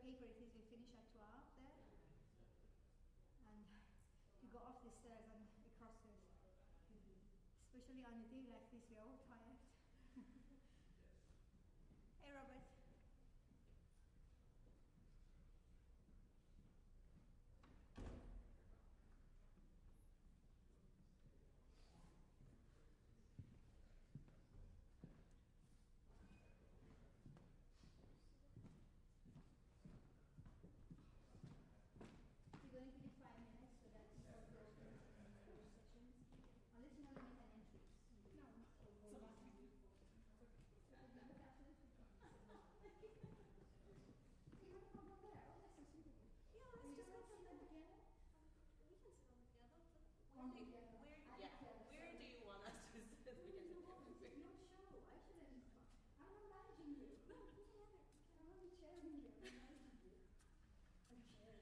paper it is, we finish at 12 there. And to go off the stairs and across this, especially on a day like this, we're all tired. Hey, Robert. We're going to give 5 minutes, so that's for those sections. Unless you want to make an entry. No. So that's okay. You want to come over there? Oh, that's so sweet of you. Yeah, let's just go from there. Together. We can sit on together. Where do you want us to sit? We can sit together. No show. I shouldn't. I'm not managing you. No, I'm only chairing you. I'm managing you. I'm chairing you.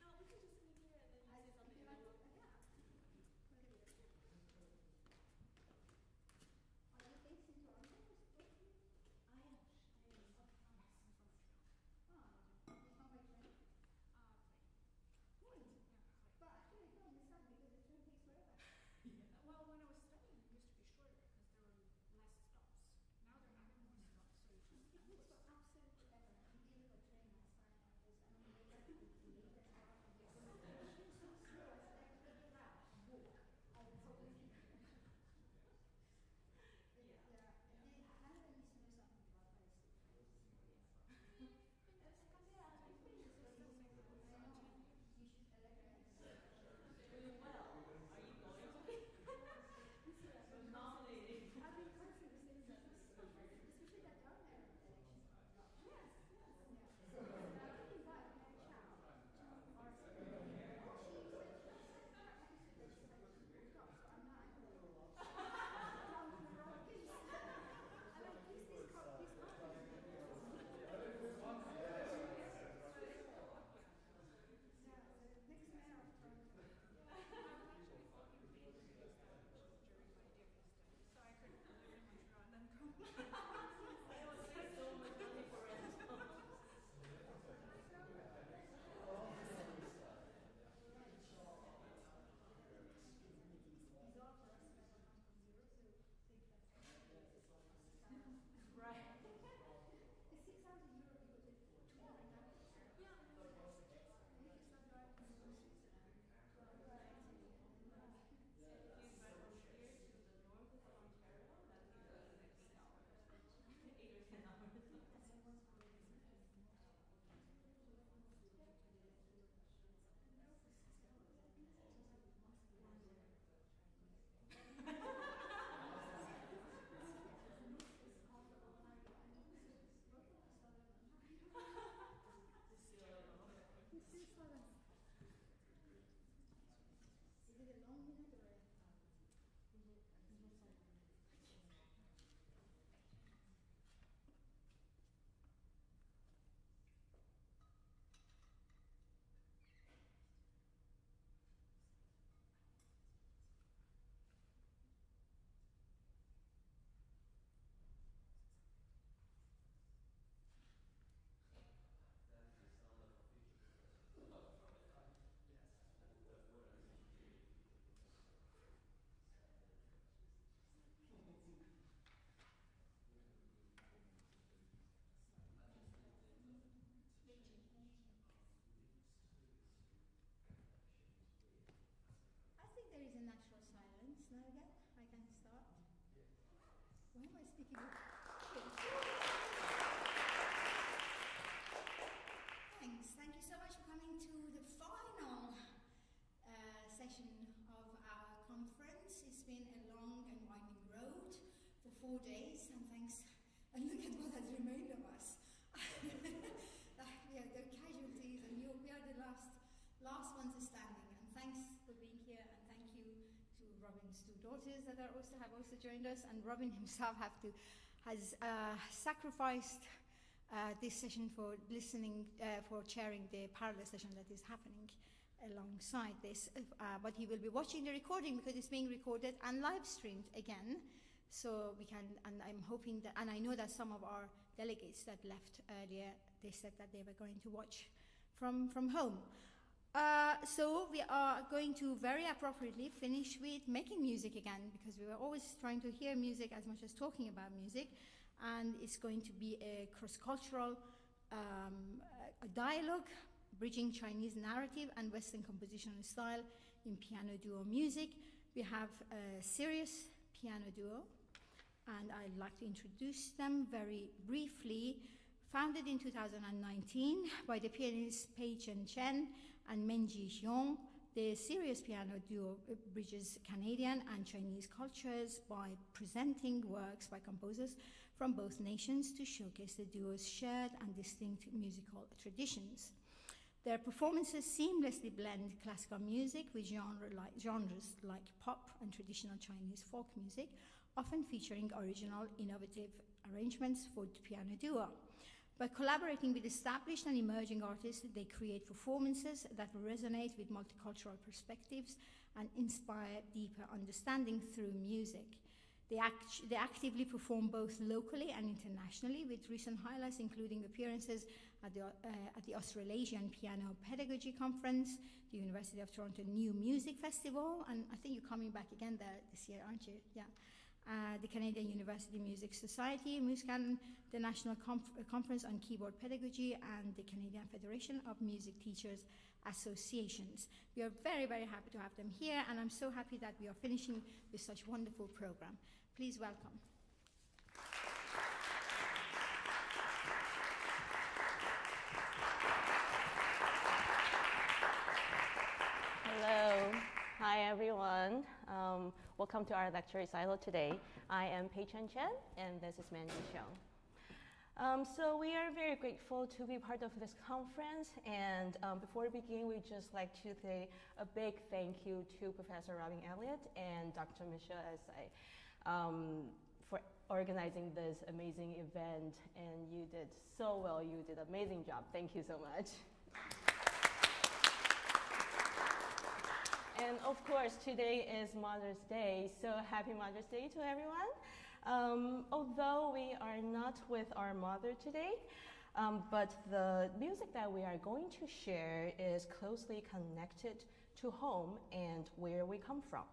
No, we can just meet here and then you say something. Yeah. Are you facing to our neighbors? I am. You come by train? Good. But actually, I don't understand because the train takes forever. Well, when I was studying, it used to be shorter because there were less stops. Now they're adding more stops, so you just It takes for absolutely forever. We did a train last time. They got to leave the car and get so slow. I said, I could get out. Walk. I would probably be. Yeah. And then Canada needs to do something about my school. You should elect me. Well, are you going to be? Nominated. I've been constantly saying that. Especially that down there election. Yes. Yeah. So I didn't invite Mary Chow to our ceremony. She said she's like, so I'm not. I'm like, please come. Next mayor of Toronto. so I could live in Montreal and then come. I would say so much money for rental. He's all for us, but I'm from zero, so think that's Right. the 600 euro because it's 200 dollars. Yeah. And if you start driving to Switzerland, If you drive from here to the north of Ontario, that would be like 8 hours. 8 or 10 hours. Is it a long minute or a I think there is a natural silence. Now again, I can start. Why am I speaking? Thanks. Thank you so much for coming to the final session of our conference. It's been a long and winding road for 4 days, and thanks. And look at what has remained of us. Yeah, the casualties, and we are the last ones standing. And thanks for being here, and thank you to Robin's 2 daughters that have also joined us. And Robin himself has sacrificed this session for listening, for chairing the parallel session that is happening alongside this. But he will be watching the recording because it's being recorded and live streamed again. So we can, and I'm hoping that, and I know that some of our delegates that left earlier, they said that they were going to watch from home. So we are going to very appropriately finish with making music again, because we were always trying to hear music as much as talking about music, and it's going to be a cross-cultural a dialogue bridging Chinese narrative and Western compositional style in piano duo music. We have a Sirius piano duo, and I'd like to introduce them very briefly. Founded in 2019 by the pianists Pei-Chen and Mengjie Xiong, the Sirius piano duo bridges Canadian and Chinese cultures by presenting works by composers from both nations to showcase the duo's shared and distinct musical traditions. Their performances seamlessly blend classical music with genres like pop and traditional Chinese folk music, often featuring original, innovative arrangements for the piano duo. By collaborating with established and emerging artists, they create performances that resonate with multicultural perspectives and inspire deeper understanding through music. They actively perform both locally and internationally, with recent highlights including appearances at the Australasian Piano Pedagogy Conference, the University of Toronto New Music Festival, and I think you're coming back again there this year, aren't you? Yeah. The Canadian University Music Society, MUSCAN, the National Conference on Keyboard Pedagogy, and the Canadian Federation of Music Teachers Associations. We are very, very happy to have them here, and I'm so happy that we are finishing with such a wonderful program. Please welcome. Hello. Hi, everyone. Welcome to our lecture recital today. I am Pei-Chen, and this is Mengjie Xiong. So we are very grateful to be part of this conference, and before we begin, we'd just like to say a big thank you to Professor Robin Elliott and Dr. Michelle Esai for organizing this amazing event, and you did so well. You did an amazing job. Thank you so much. And of course, today is Mother's Day, so happy Mother's Day to everyone. Although we are not with our mother today, but the music that we are going to share is closely connected to home and where we come from.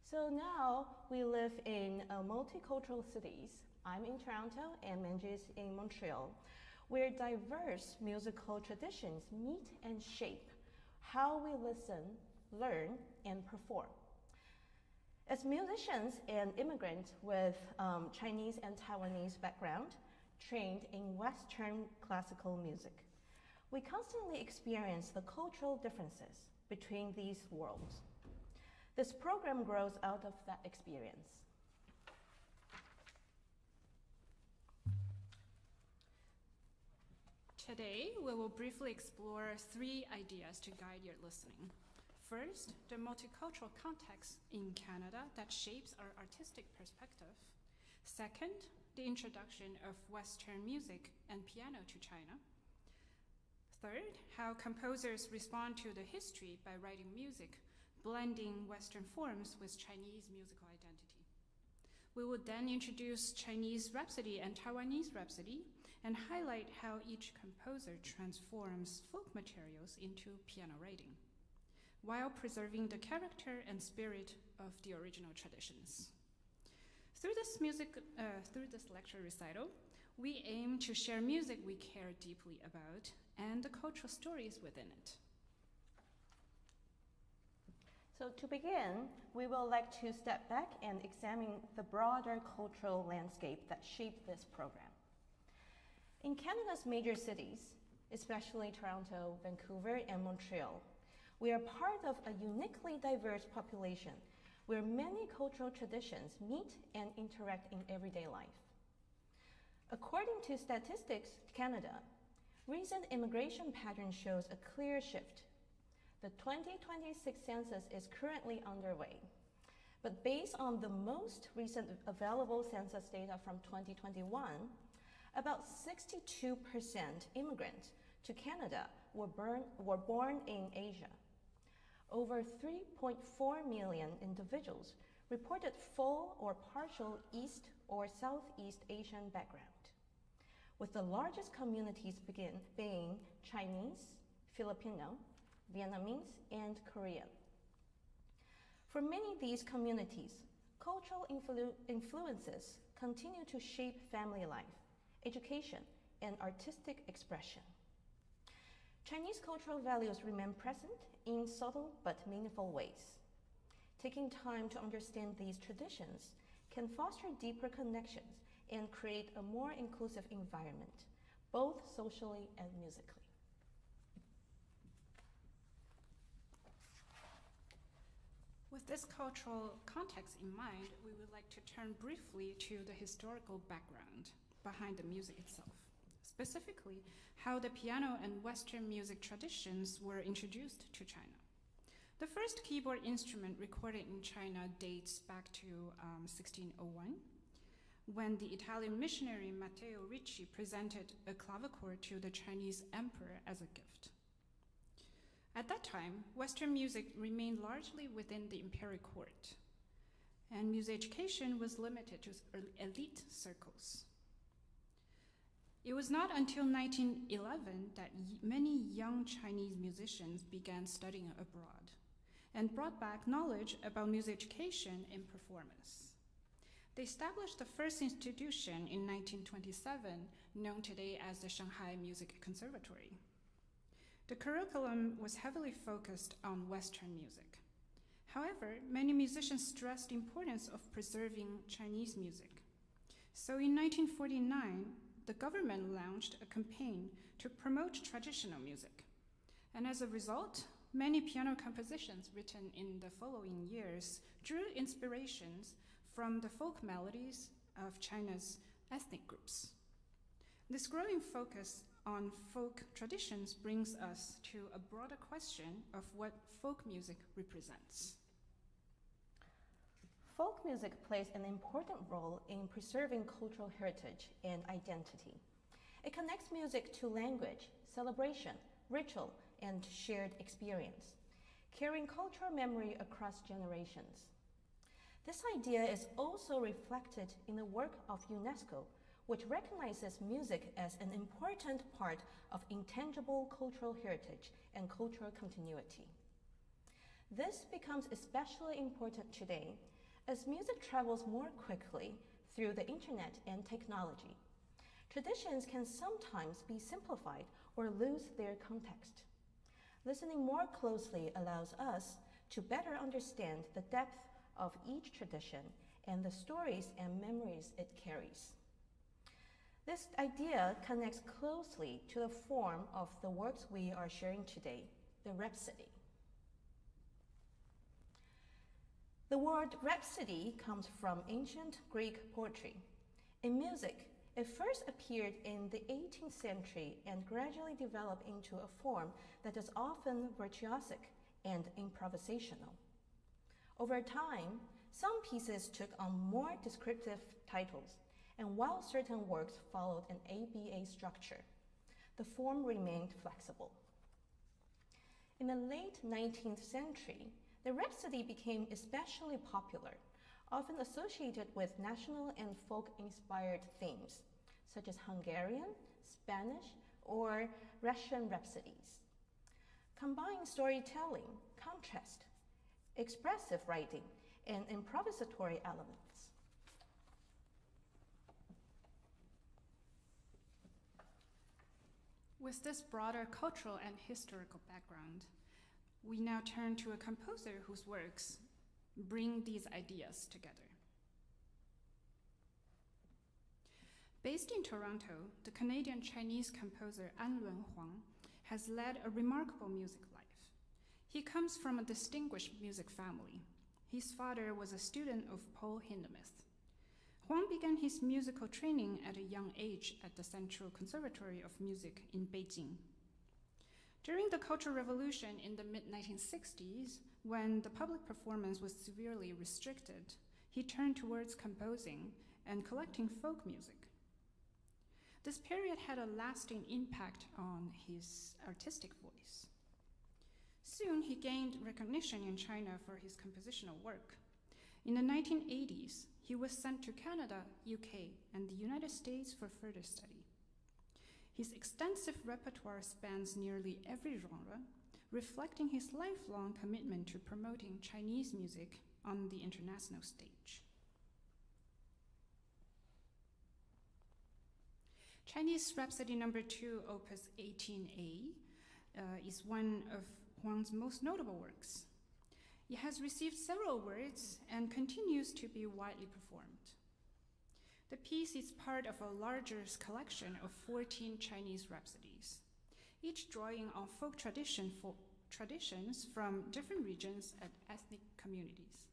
So now we live in multicultural cities. I'm in Toronto and Mengjie is in Montreal, where diverse musical traditions meet and shape how we listen, learn, and perform. As musicians and immigrants with Chinese and Taiwanese background, trained in Western classical music, we constantly experience the cultural differences between these worlds. This program grows out of that experience. Today, we will briefly explore 3 ideas to guide your listening. First, the multicultural context in Canada that shapes our artistic perspective. Second, the introduction of Western music and piano to China. Third, how composers respond to the history by writing music, blending Western forms with Chinese musical identity. We will then introduce Chinese Rhapsody and Taiwanese Rhapsody and highlight how each composer transforms folk materials into piano writing, while preserving the character and spirit of the original traditions. Through this lecture recital, we aim to share music we care deeply about and the cultural stories within it. So to begin, we will like to step back and examine the broader cultural landscape that shaped this program. In Canada's major cities, especially Toronto, Vancouver, and Montreal, we are part of a uniquely diverse population where many cultural traditions meet and interact in everyday life. According to Statistics Canada, recent immigration pattern shows a clear shift. The 2026 census is currently underway, but based on the most recent available census data from 2021, about 62% immigrants to Canada were born in Asia. Over 3.4 million individuals reported full or partial East or Southeast Asian background, with the largest communities being Chinese, Filipino, Vietnamese, and Korean. For many of these communities, cultural influences continue to shape family life, education, and artistic expression. Chinese cultural values remain present in subtle but meaningful ways. Taking time to understand these traditions can foster deeper connections and create a more inclusive environment, both socially and musically. With this cultural context in mind, we would like to turn briefly to the historical background behind the music itself, specifically how the piano and Western music traditions were introduced to China. The first keyboard instrument recorded in China dates back to 1601, when the Italian missionary Matteo Ricci presented a clavichord to the Chinese emperor as a gift. At that time, Western music remained largely within the imperial court, and music education was limited to elite circles. It was not until 1911 that many young Chinese musicians began studying abroad and brought back knowledge about music education and performance. They established the first institution in 1927, known today as the Shanghai Music Conservatory. The curriculum was heavily focused on Western music. However, many musicians stressed the importance of preserving Chinese music. So in 1949, the government launched a campaign to promote traditional music. And as a result, many piano compositions written in the following years drew inspirations from the folk melodies of China's ethnic groups. This growing focus on folk traditions brings us to a broader question of what folk music represents. Folk music plays an important role in preserving cultural heritage and identity. It connects music to language, celebration, ritual, and shared experience, carrying cultural memory across generations. This idea is also reflected in the work of UNESCO, which recognizes music as an important part of intangible cultural heritage and cultural continuity. This becomes especially important today as music travels more quickly through the internet and technology. Traditions can sometimes be simplified or lose their context. Listening more closely allows us to better understand the depth of each tradition and the stories and memories it carries. This idea connects closely to the form of the works we are sharing today, the rhapsody. The word rhapsody comes from ancient Greek poetry. In music, it first appeared in the 18th century and gradually developed into a form that is often virtuosic and improvisational. Over time, some pieces took on more descriptive titles, and while certain works followed an ABA structure, the form remained flexible. In the late 19th century, the rhapsody became especially popular, often associated with national and folk-inspired themes, such as Hungarian, Spanish, or Russian rhapsodies. Combining storytelling, contrast, expressive writing, and improvisatory elements. With this broader cultural and historical background, we now turn to a composer whose works bring these ideas together. Based in Toronto, the Canadian-Chinese composer An Lun-Huang has led a remarkable music life. He comes from a distinguished music family. His father was a student of Paul Hindemith. Huang began his musical training at a young age at the Central Conservatory of Music in Beijing. During the Cultural Revolution in the mid-1960s, when the public performance was severely restricted, he turned towards composing and collecting folk music. This period had a lasting impact on his artistic voice. Soon, he gained recognition in China for his compositional work. In the 1980s, he was sent to Canada, UK, and the United States for further study. His extensive repertoire spans nearly every genre, reflecting his lifelong commitment to promoting Chinese music on the international stage. Chinese Rhapsody No. 2, Opus 18A, is one of Huang's most notable works. It has received several awards and continues to be widely performed. The piece is part of a larger collection of 14 Chinese rhapsodies, each drawing on folk traditions from different regions and ethnic communities.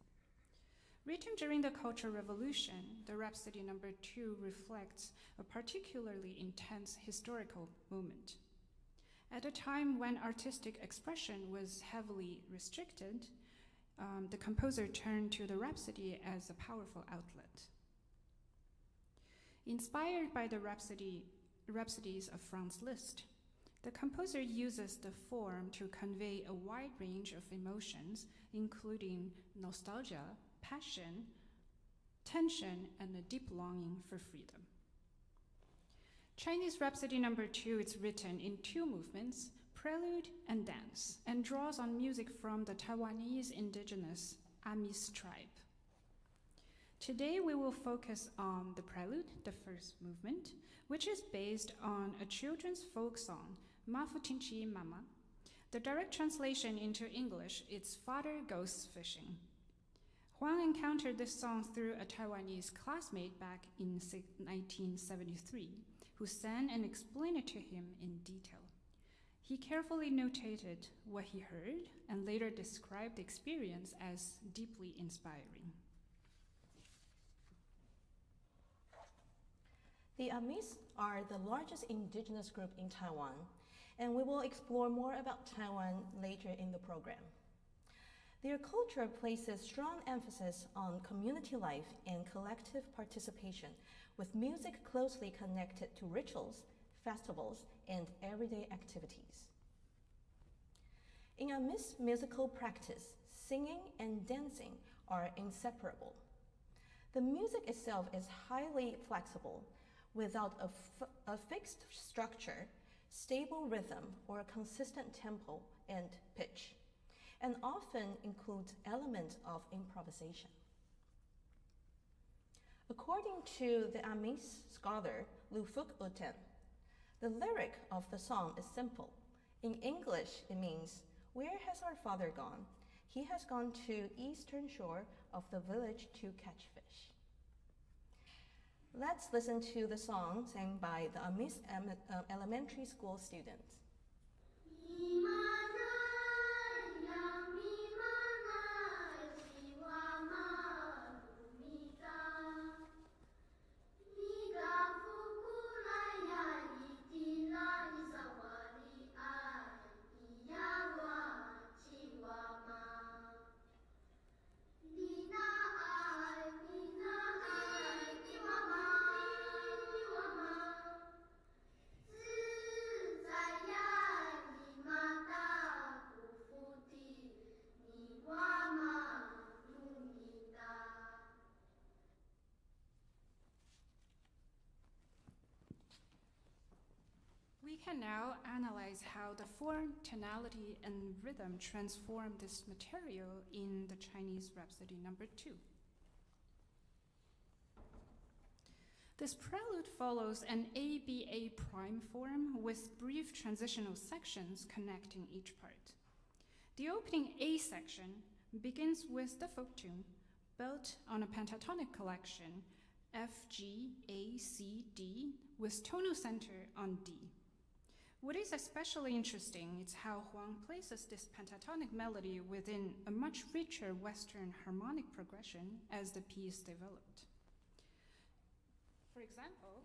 Written during the Cultural Revolution, the Rhapsody No. 2 reflects a particularly intense historical moment. At a time when artistic expression was heavily restricted, the composer turned to the rhapsody as a powerful outlet. Inspired by the rhapsodies of Franz Liszt, the composer uses the form to convey a wide range of emotions, including nostalgia, passion, tension, and a deep longing for freedom. Chinese Rhapsody No. 2 is written in 2 movements, prelude and dance, and draws on music from the Taiwanese indigenous Amis tribe. Today we will focus on the prelude, the first movement, which is based on a children's folk song, Ma Fu Ting Chi Mama. The direct translation into English is Father Goes Fishing. Huang encountered this song through a Taiwanese classmate back in 1973, who sang and explained it to him in detail. He carefully notated what he heard and later described the experience as deeply inspiring. The Amis are the largest indigenous group in Taiwan, and we will explore more about Taiwan later in the program. Their culture places strong emphasis on community life and collective participation, with music closely connected to rituals, festivals, and everyday activities. In Amis musical practice, singing and dancing are inseparable. The music itself is highly flexible, without a fixed structure, stable rhythm, or a consistent tempo and pitch, and often includes elements of improvisation. According to the Amis scholar Lu Fuk Uten, the lyric of the song is simple. In English, it means, "Where has our father gone? He has gone to eastern shore of the village to catch fish." Let's listen to the song sang by the Amis elementary school students. We can now analyze how the form, tonality, and rhythm transform this material in the Chinese Rhapsody No. 2. This prelude follows an ABA prime form with brief transitional sections connecting each part. The opening A section begins with the folk tune, built on a pentatonic collection, F, G, A, C, D, with tonal center on D. What is especially interesting is how Huang places this pentatonic melody within a much richer Western harmonic progression as the piece developed. For example,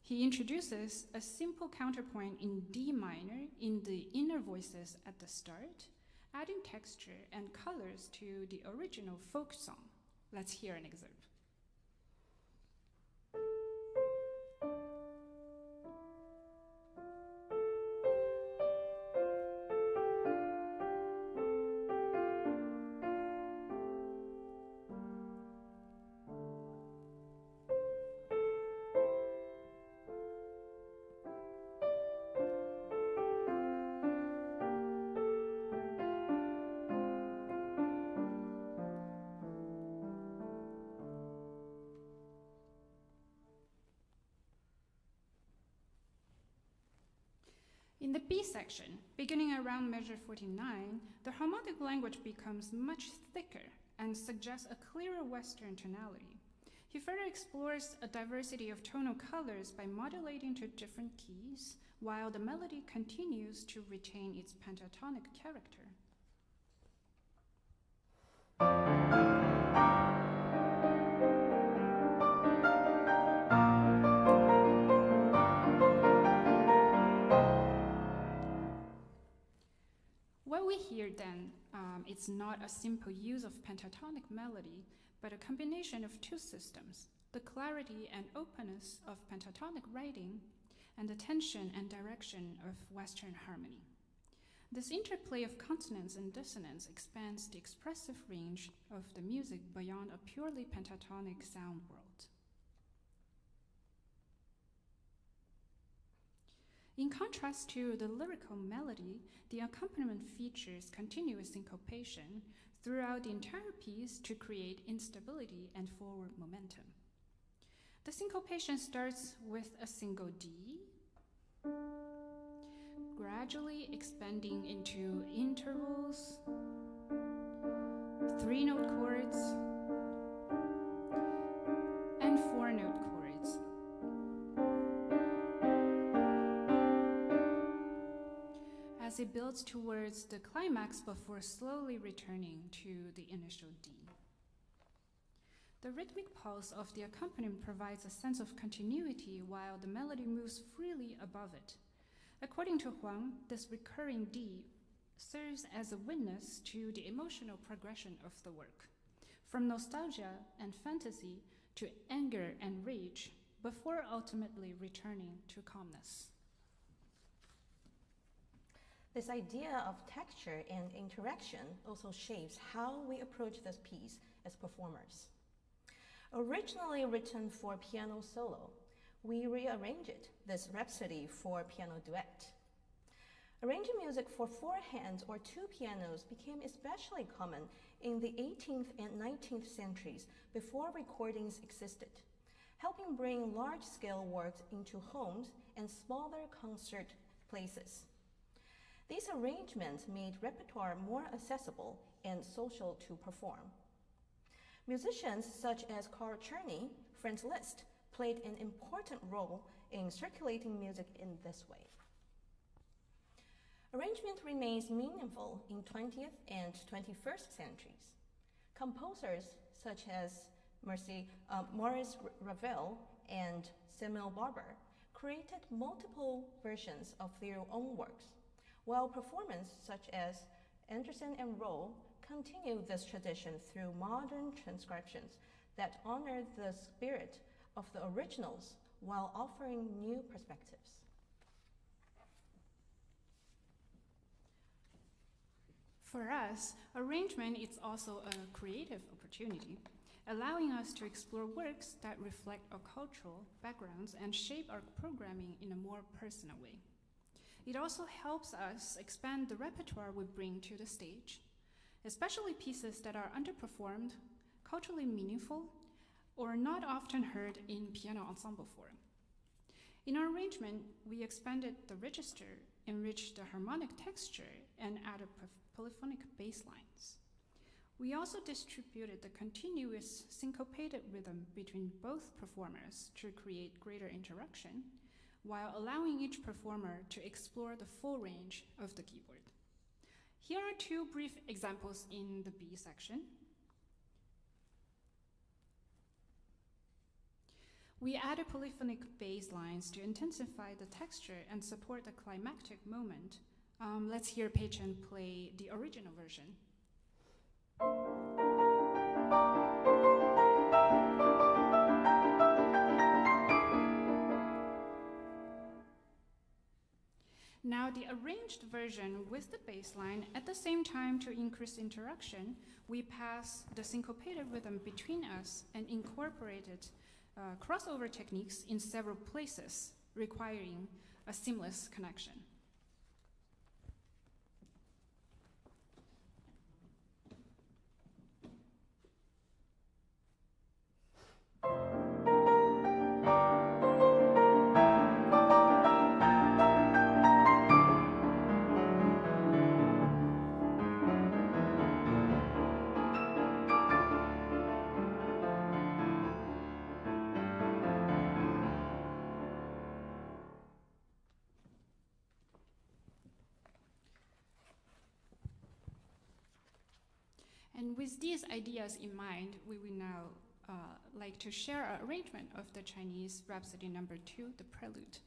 he introduces a simple counterpoint in D minor in the inner voices at the start, adding texture and colors to the original folk song. Let's hear an excerpt. In the B section, beginning around measure 49, the harmonic language becomes much thicker and suggests a clearer Western tonality. He further explores a diversity of tonal colors by modulating to different keys, while the melody continues to retain its pentatonic character. What we hear then, it's not a simple use of pentatonic melody, but a combination of two systems, the clarity and openness of pentatonic writing and the tension and direction of Western harmony. This interplay of consonance and dissonance expands the expressive range of the music beyond a purely pentatonic sound world. In contrast to the lyrical melody, the accompaniment features continuous syncopation throughout the entire piece to create instability and forward momentum. The syncopation starts with a single D, gradually expanding into intervals, three-note chords, and four-note chords. As it builds towards the climax before slowly returning to the initial D. The rhythmic pulse of the accompaniment provides a sense of continuity while the melody moves freely above it. According to Huang, this recurring D serves as a witness to the emotional progression of the work, from nostalgia and fantasy to anger and rage, before ultimately returning to calmness. This idea of texture and interaction also shapes how we approach this piece as performers. Originally written for piano solo, we rearrange it, this rhapsody, for piano duet. Arranging music for four hands or two pianos became especially common in the 18th and 19th centuries before recordings existed, helping bring large-scale works into homes and smaller concert places. These arrangements made repertoire more accessible and social to perform. Musicians such as Carl Czerny, Franz Liszt, played an important role in circulating music in this way. Arrangement remains meaningful in 20th and 21st centuries. Composers such as Maurice Ravel and Samuel Barber created multiple versions of their own works, while performers such as Anderson and Rowe continue this tradition through modern transcriptions that honor the spirit of the originals while offering new perspectives. For us, arrangement is also a creative opportunity, allowing us to explore works that reflect our cultural backgrounds and shape our programming in a more personal way. It also helps us expand the repertoire we bring to the stage, especially pieces that are underperformed, culturally meaningful, or not often heard in piano ensemble form. In our arrangement, we expanded the register, enriched the harmonic texture, and added polyphonic bass lines. We also distributed the continuous syncopated rhythm between both performers to create greater interaction, while allowing each performer to explore the full range of the keyboard. Here are two brief examples in the B section. We added polyphonic bass lines to intensify the texture and support the climactic moment. Let's hear Pei-Chen play the original version. Now the arranged version with the bass line, at the same time to increase interaction, we pass the syncopated rhythm between us and incorporated crossover techniques in several places, requiring a seamless connection. And with these ideas in mind, we will now like to share an arrangement of the Chinese Rhapsody No. 2, the Prelude.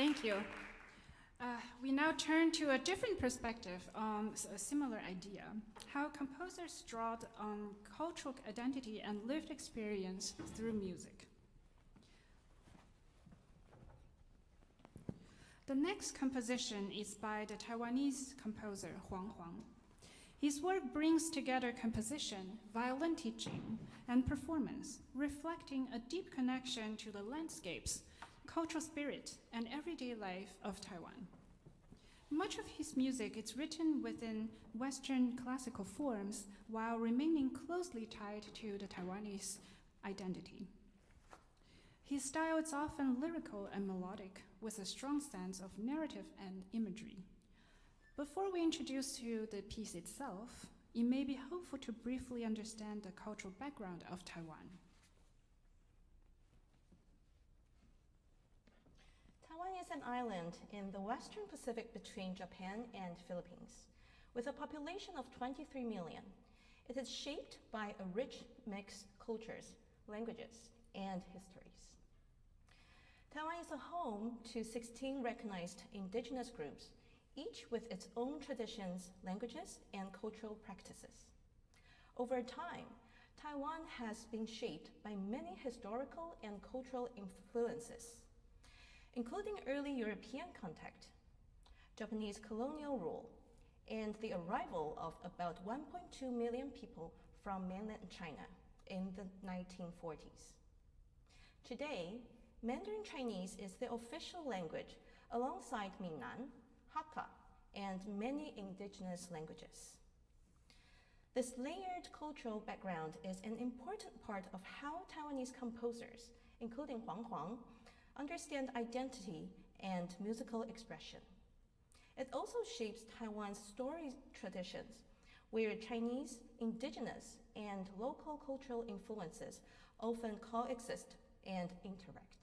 Thank you. We now turn to a different perspective on a similar idea, how composers draw on cultural identity and lived experience through music. The next composition is by the Taiwanese composer Huang. His work brings together composition, violin teaching, and performance, reflecting a deep connection to the landscapes, cultural spirit, and everyday life of Taiwan. Much of his music is written within Western classical forms while remaining closely tied to the Taiwanese identity. His style is often lyrical and melodic, with a strong sense of narrative and imagery. Before we introduce to the piece itself, it may be helpful to briefly understand the cultural background of Taiwan. Taiwan is an island in the Western Pacific between Japan and Philippines, with a population of 23 million. It is shaped by a rich mixed cultures, languages, and histories. Taiwan is a home to 16 recognized indigenous groups, each with its own traditions, languages, and cultural practices. Over time, Taiwan has been shaped by many historical and cultural influences, including early European contact, Japanese colonial rule, and the arrival of about 1.2 million people from mainland China in the 1940s. Today, Mandarin Chinese is the official language alongside Minnan, Hakka, and many indigenous languages. This layered cultural background is an important part of how Taiwanese composers, including Huang, understand identity and musical expression. It also shapes Taiwan's story traditions, where Chinese, indigenous, and local cultural influences often coexist and interact.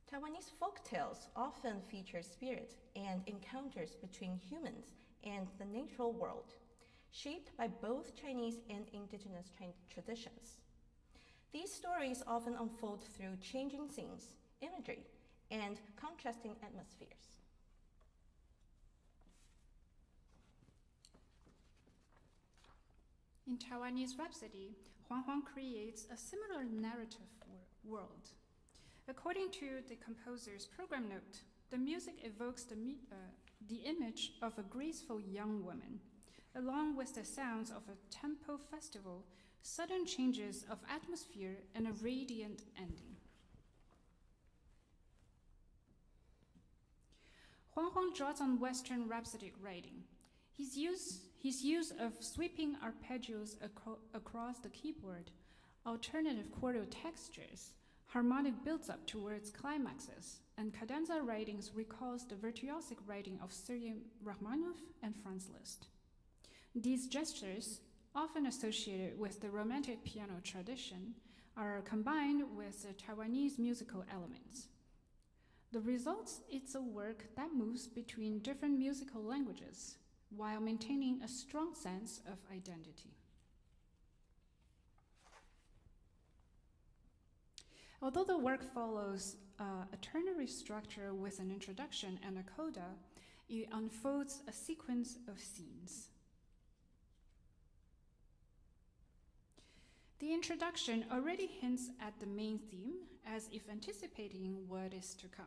Taiwanese folktales often feature spirit and encounters between humans and the natural world, shaped by both Chinese and indigenous traditions. These stories often unfold through changing scenes, imagery, and contrasting atmospheres. In Taiwanese Rhapsody, Huang creates a similar narrative world. According to the composer's program note, the music evokes the image of a graceful young woman, along with the sounds of a temple festival, sudden changes of atmosphere, and a radiant ending. Huang draws on Western rhapsodic writing. His use of sweeping arpeggios across the keyboard, alternative chordal textures, harmonic builds up towards climaxes, and cadenza writings recalls the virtuosic writing of Sergei Rachmaninoff and Franz Liszt. These gestures, often associated with the Romantic piano tradition, are combined with the Taiwanese musical elements. The result is a work that moves between different musical languages while maintaining a strong sense of identity. Although the work follows a ternary structure with an introduction and a coda, it unfolds a sequence of scenes. The introduction already hints at the main theme, as if anticipating what is to come.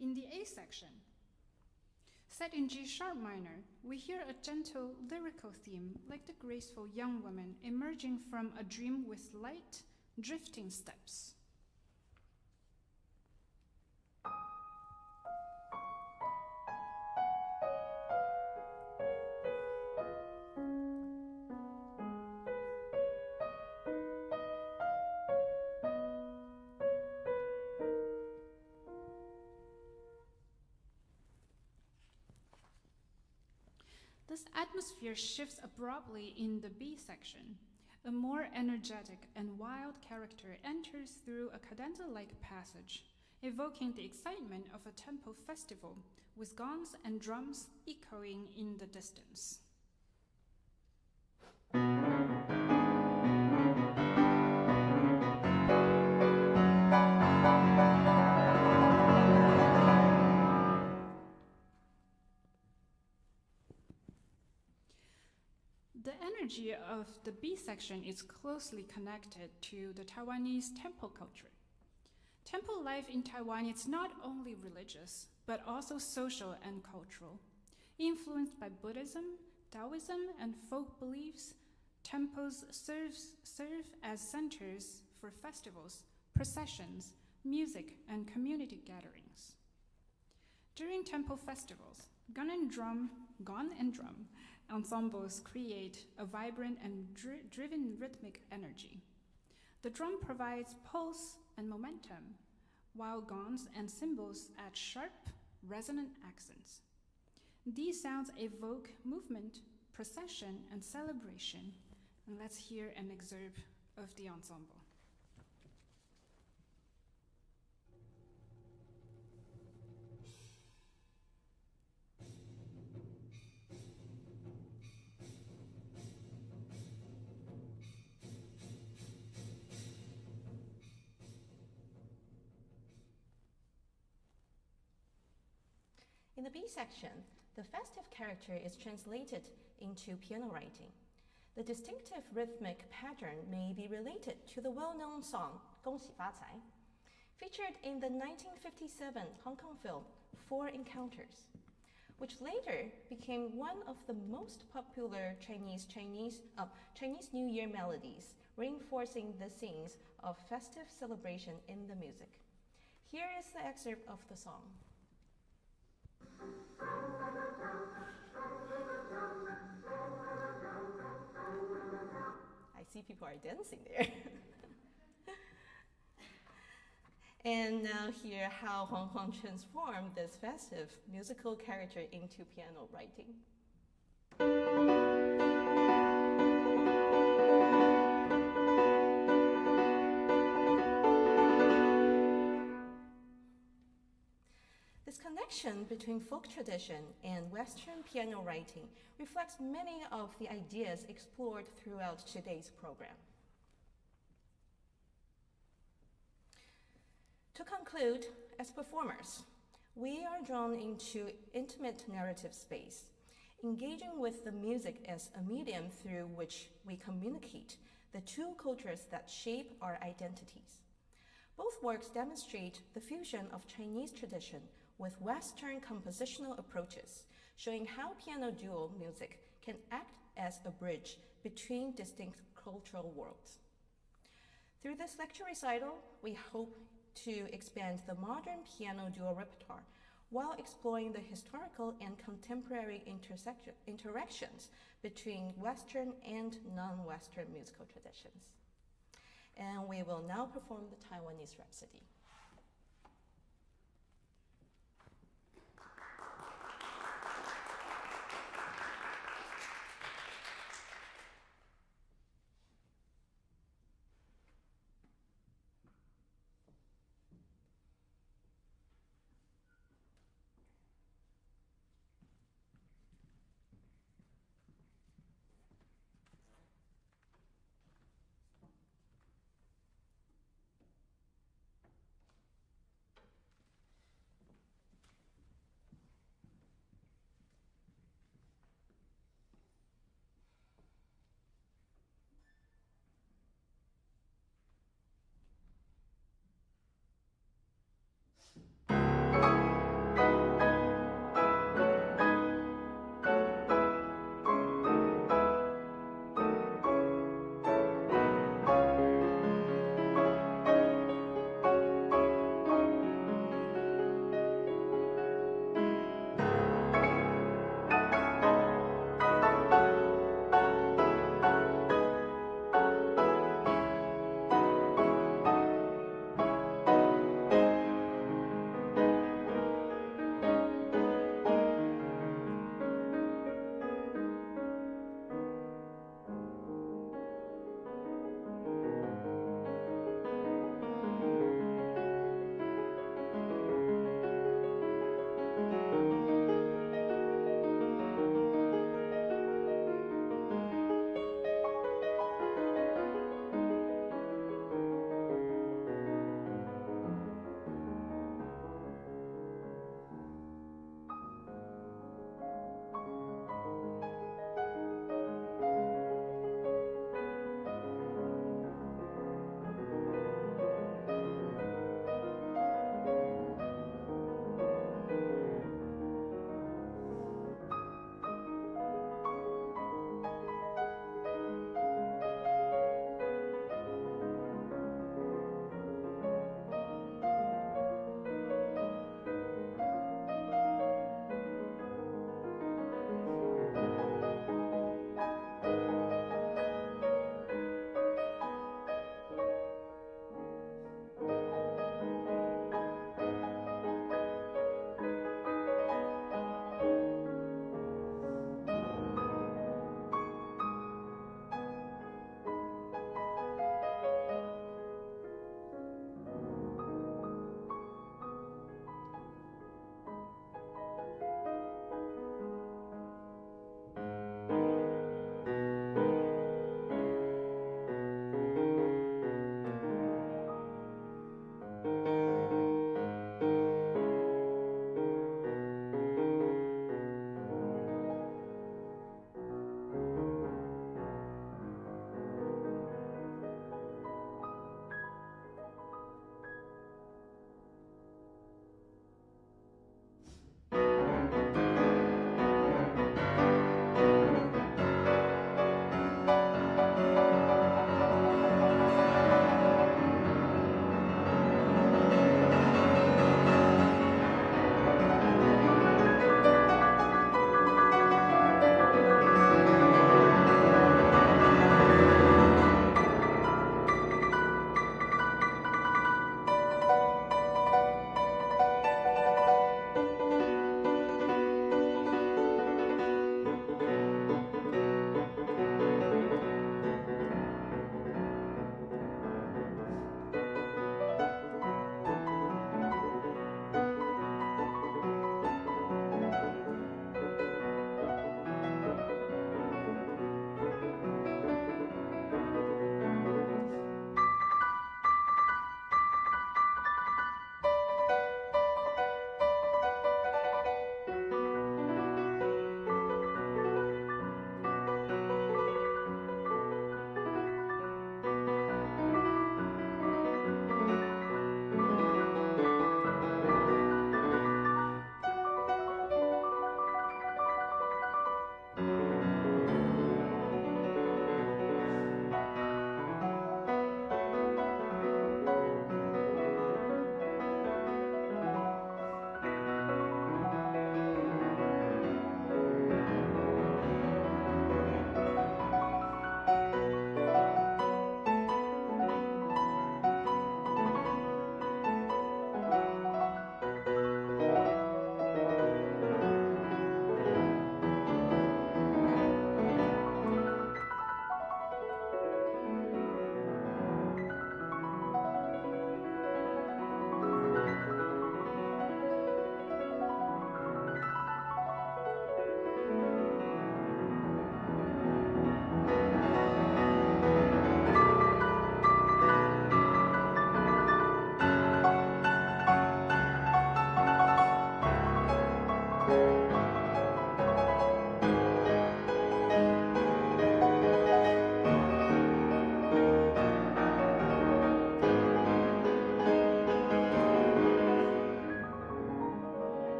In the A section, set in G sharp minor, we hear a gentle lyrical theme like the graceful young woman emerging from a dream with light, drifting steps. This atmosphere shifts abruptly in the B section. A more energetic and wild character enters through a cadenza-like passage, evoking the excitement of a temple festival, with gongs and drums echoing in the distance. The energy of the B section is closely connected to the Taiwanese temple culture. Temple life in Taiwan is not only religious, but also social and cultural. Influenced by Buddhism, Taoism, and folk beliefs, temples serve as centers for festivals, processions, music, and community gatherings. During temple festivals, gun and drum ensembles create a vibrant and driven rhythmic energy. The drum provides pulse and momentum, while gongs and cymbals add sharp, resonant accents. These sounds evoke movement, procession, and celebration. And let's hear an excerpt of the ensemble. In the B section, the festive character is translated into piano writing. The distinctive rhythmic pattern may be related to the well-known song 恭喜发财, featured in the 1957 Hong Kong film Four Encounters, which later became one of the most popular Chinese New Year melodies, reinforcing the scenes of festive celebration in the music. Here is the excerpt of the song. I see people are dancing there. And now hear how Huang Huang transformed this festive musical character into piano writing. This connection between folk tradition and Western piano writing reflects many of the ideas explored throughout today's program. To conclude, as performers, we are drawn into intimate narrative space, engaging with the music as a medium through which we communicate the two cultures that shape our identities. Both works demonstrate the fusion of Chinese tradition with Western compositional approaches, showing how piano duo music can act as a bridge between distinct cultural worlds. Through this lecture recital, we hope to expand the modern piano duo repertoire while exploring the historical and contemporary interactions between Western and non-Western musical traditions. And we will now perform the Taiwanese Rhapsody.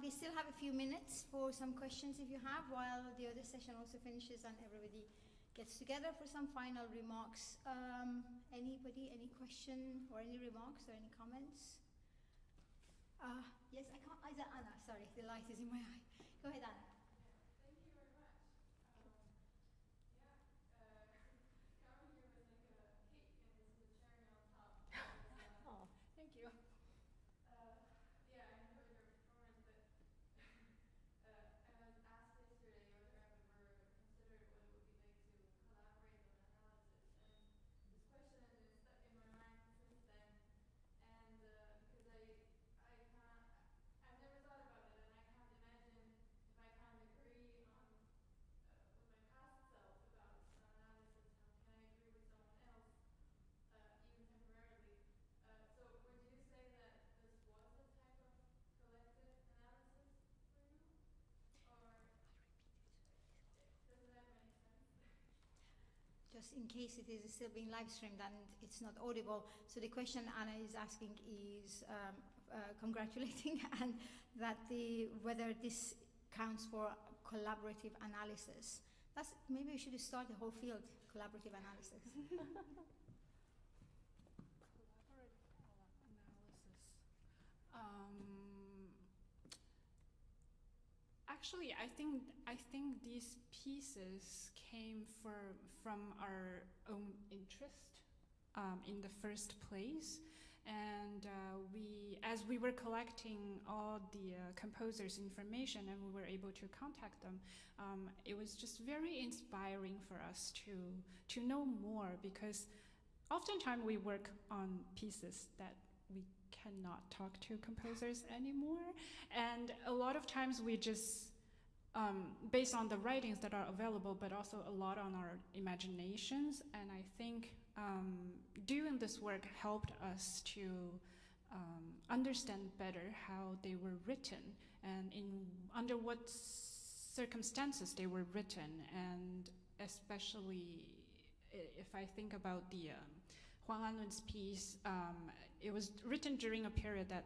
we still have a few minutes for some questions if you have, while the other session also finishes and everybody gets together for some final remarks. Anybody, any question or any remarks or any comments? Yes, I can't, is that Anna? Sorry, the light is in my eye. Go ahead, Anna. Thank you very much. Coming here was like a cake, and this is a cherry on top. Oh. Thank you. Yeah, I enjoyed your performance, but I was asked yesterday whether I would ever considered what it would be like to collaborate on analysis, and this question has been stuck in my mind since then. And because I've never thought about it, and I can't imagine if I can't agree on with my past self about analysis. How can I agree with someone else, even temporarily? So would you say that this was a type of collective analysis for you, or does that make sense? Just in case it is still being live streamed and it's not audible. So the question Anna is asking is congratulating and that whether this counts for collaborative analysis. That's, maybe we should start the whole field, collaborative analysis. Actually, I think these pieces came from our own interest in the first place, and as we were collecting all the composers' information and we were able to contact them, it was just very inspiring for us to know more, because oftentimes we work on pieces that we cannot talk to composers anymore, and a lot of times we just based on the writings that are available, but also a lot on our imaginations. And I think doing this work helped us to understand better how they were written and under what circumstances they were written. And especially if I think about the Huang Anlun's piece, it was written during a period that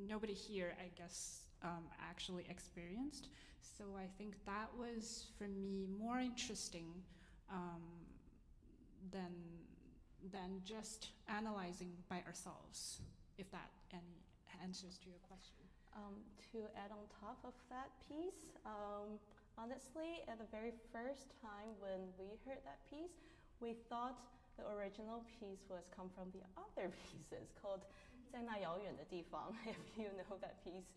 nobody here, I guess, actually experienced. So I think that was, for me, more interesting than just analyzing by ourselves, if that any answers to your question. To add on top of that piece, honestly, at the very first time when we heard that piece, we thought the original piece was come from the other pieces called 在那遥远的地方, if you know that piece.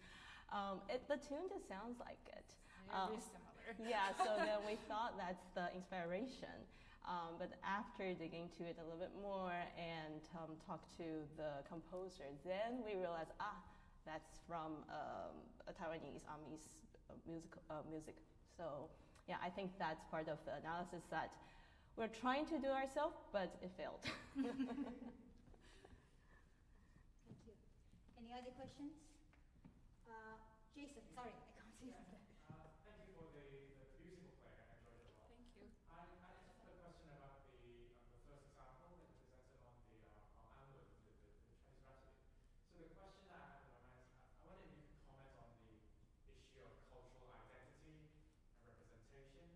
The tune just sounds like it. Very similar. Yeah, so then we thought that's the inspiration. But after digging to it a little bit more and talked to the composer, then we realized, that's from a Taiwanese music. So yeah, I think that's part of the analysis that we're trying to do ourselves, but it failed. Thank you. Any other questions? Jason, sorry, I can't see you. Thank you for the musical play. I enjoyed it a lot. Thank you. I just have a question about the first example that you presented on the on Anlun, the Chinese Rhapsody. So the question that I have in my mind is, I wonder if you could comment on the issue of cultural identity and representation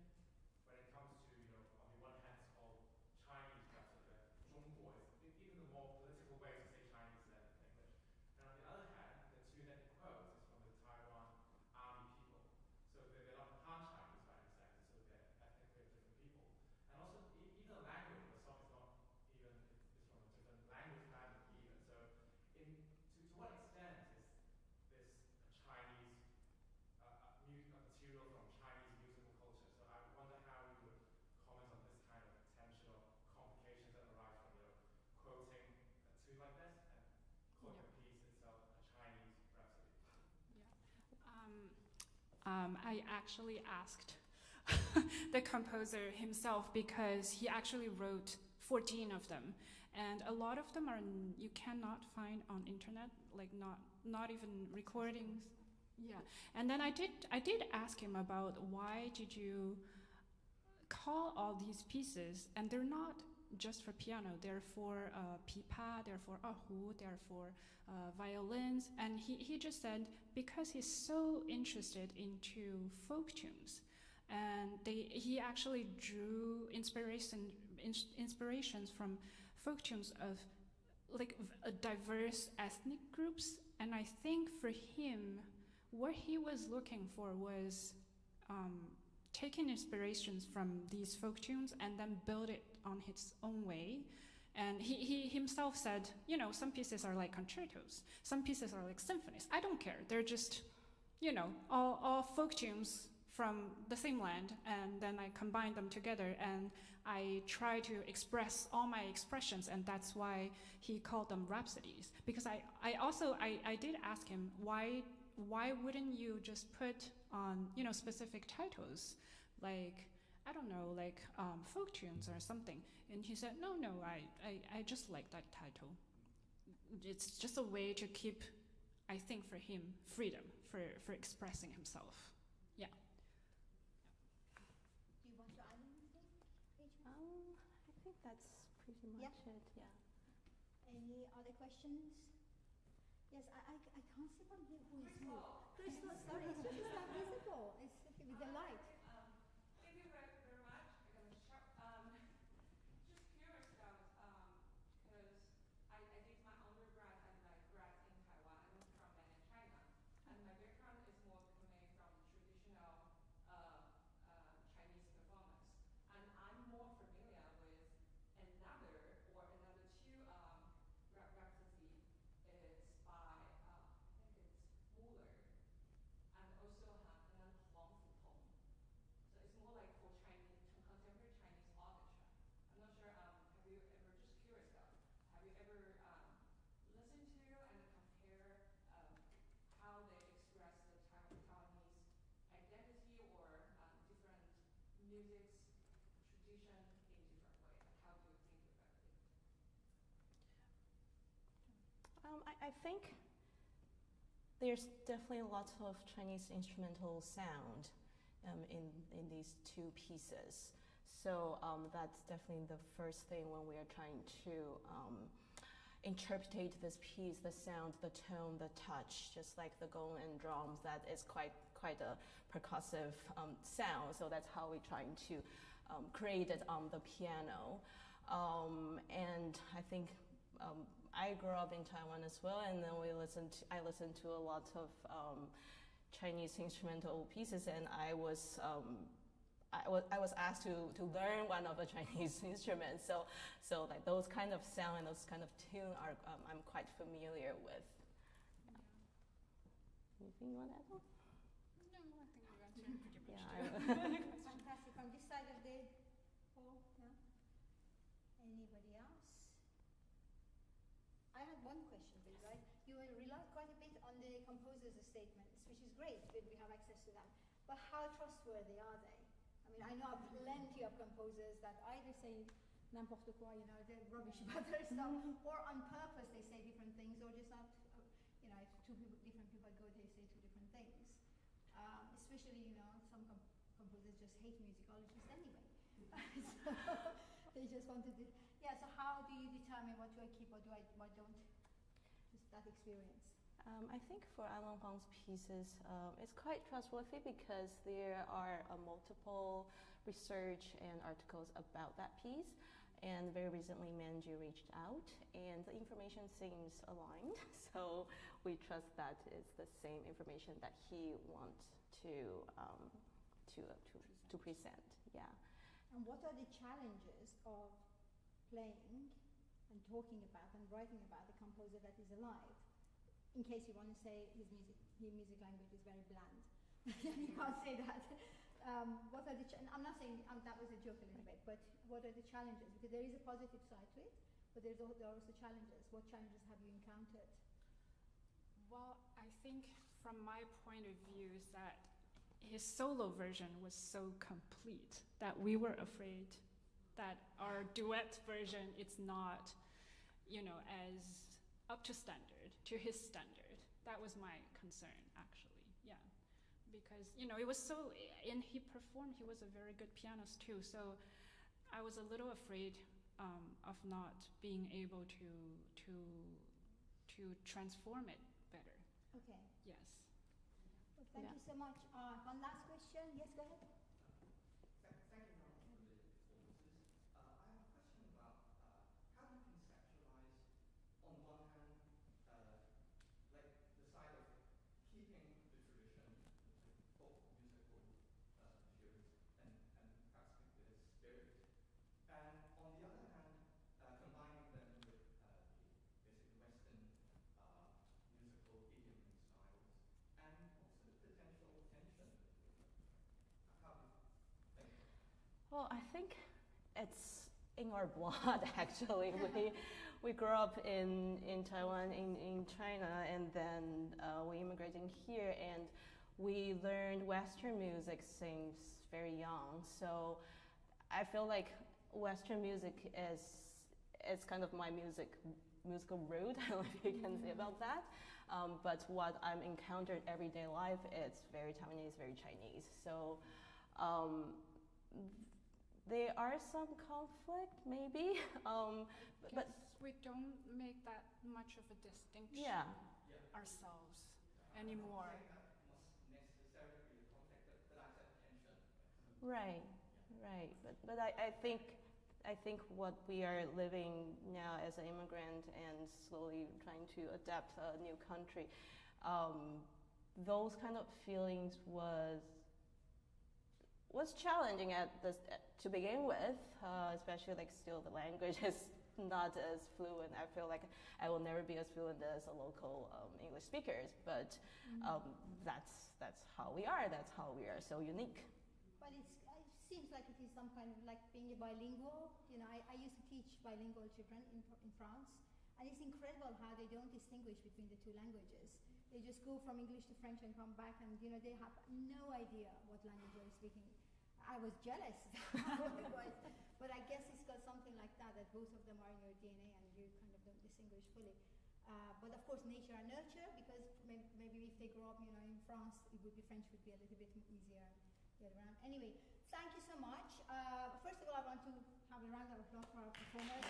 when it comes to, on the one hand, it's called Chinese Rhapsody, 中国 is even the more political way to say Chinese than English. And on the other hand, the tune that you quote is from the Taiwan army people. So they're not Han Chinese, I understand, so they're ethnically different people. And also, even the language of the song is not even, it's from a different language family even. So to what extent is this Chinese material from Chinese musical culture? So I wonder how you would comment on this kind of potential complications that arise from, quoting a tune like this and calling the piece itself a Chinese rhapsody. I actually asked the composer himself, because he actually wrote 14 of them, and a lot of them you cannot find on internet, like not even recordings. Yeah, and then I did ask him about why did you call all these pieces, and they're not just for piano. They're for pipa, they're for erhu, they're for violins. And he just said because he's so interested into folk tunes, and he actually drew inspirations from folk tunes of like diverse ethnic groups. And I think for him, what he was looking for was taking inspirations from these folk tunes and then build it on his own way. And he himself said, you know, some pieces are like concertos, some pieces are like symphonies. I don't care. They're just, you know, all folk tunes from the same land, and then I combine them together and I try to express all my expressions, and that's why he called them rhapsodies. Because I did ask him, why wouldn't you just put on, you know, specific titles, like, I don't know, like folk tunes or something? And he said, no, I just like that title. It's just a way to keep, I think for him, freedom for expressing himself. Yeah. Do you want to add anything, Pei-Chen? I think that's pretty much it, yeah. Any other questions? Yes, I can't see from here who is who. Crystal, sorry, it's just not visible. It's with the light. Thank you very, very much. I'm gonna just curious about because I did my undergrad and my grad in Taiwan. I'm from mainland China, and my background is more coming from traditional Chinese performance, and I'm more familiar with another two rhapsody is by I think it's Muller, and also have another Huang Fu. So it's more like for Chinese, contemporary Chinese orchestra. I'm not sure. Have you ever, just curious though, have you ever listened to and compare how they express the Taiwanese identity or different music's tradition in different way? Like how do you think about it? I think there's definitely lots of Chinese instrumental sound in these two pieces. So that's definitely the first thing when we are trying to interpretate this piece, the sound, the tone, the touch, just like the gong and drums, that is quite a percussive sound. So that's how we're trying to create it on the piano. And I think I grew up in Taiwan as well, and then I listened to a lot of Chinese instrumental pieces, and I was asked to learn one of the Chinese instruments. So like those kind of sound and those kind of tune are I'm quite familiar with. Yeah. Anything you want to add on? No, I think you answered pretty much. Yeah. Fantastic. From this side of the hall, yeah? Anybody else? I had one question, Bill, right? You rely quite a bit on the composer's statements, which is great that we have access to them. But how trustworthy are they? I mean, I know plenty of composers that either say n'importe quoi, you know, they're rubbish about their stuff, or on purpose they say different things, or just not, you know, if different people go, they say two different things. Especially, you know, some composers just hate musicologists anyway. So they just want to do, yeah, so how do you determine what do I keep, what don't? Just that experience. I think for Alan Huang's pieces, it's quite trustworthy because there are multiple research and articles about that piece. And very recently, Mengjie reached out, and the information seems aligned. So we trust that it's the same information that he wants to present. Yeah. And what are the challenges of playing and talking about and writing about the composer that is alive? In case you want to say his music language is very bland, you can't say that. What are the? I'm not saying that was a joke a little bit, but what are the challenges? Because there is a positive side to it, but there are also challenges. What challenges have you encountered? Well, I think from my point of view is that his solo version was so complete that we were afraid that our duet version is not, you know, as up to standard, to his standard. That was my concern, actually, yeah. Because, you know, it was so, and he performed, he was a very good pianist too, so I was a little afraid of not being able to transform it better. Okay. Yes. Well, thank Yeah. you so much. One last question. Yes, go ahead. Thank you very much for the performances. I have a question about how do you conceptualize, on the one hand, like the side of keeping the tradition, the folk musical traditions, and perhaps keep the spirit, and on the other hand, combining them with the basically Western musical idiom and styles, and what's the potential tension between them? How do you think? Well, I think it's in our blood actually. We grew up in Taiwan, in China, and then we immigrated here, and we learned Western music since very young. So I feel like Western music is kind of my musical root. I don't know if you can say about that. But what I'm encountered everyday life, it's very Taiwanese, very Chinese. So there are some conflict, maybe, but we don't make that much of a distinction yeah, ourselves anymore. I'm not saying that must necessarily be the conflict, but I said tension. right, right. But I think what we are living now as an immigrant and slowly trying to adapt a new country, those kind of feelings was challenging to begin with, especially like still the language is not as fluent. I feel like I will never be as fluent as a local English speakers, but that's how we are. That's how we are so unique. But it seems like it is some kind of like being a bilingual. You know, I used to teach bilingual children in France, and it's incredible how they don't distinguish between the two languages. They just go from English to French and come back, and you know they have no idea what language they're speaking. I was jealous, but I guess it's got something like that both of them are in your DNA, and you kind of don't distinguish fully. But of course, nature and nurture, because maybe if they grow up, you know, in France, it would be French would be a little bit easier the other around. Anyway, thank you so much. First of all, I want to have a round of applause for our performers.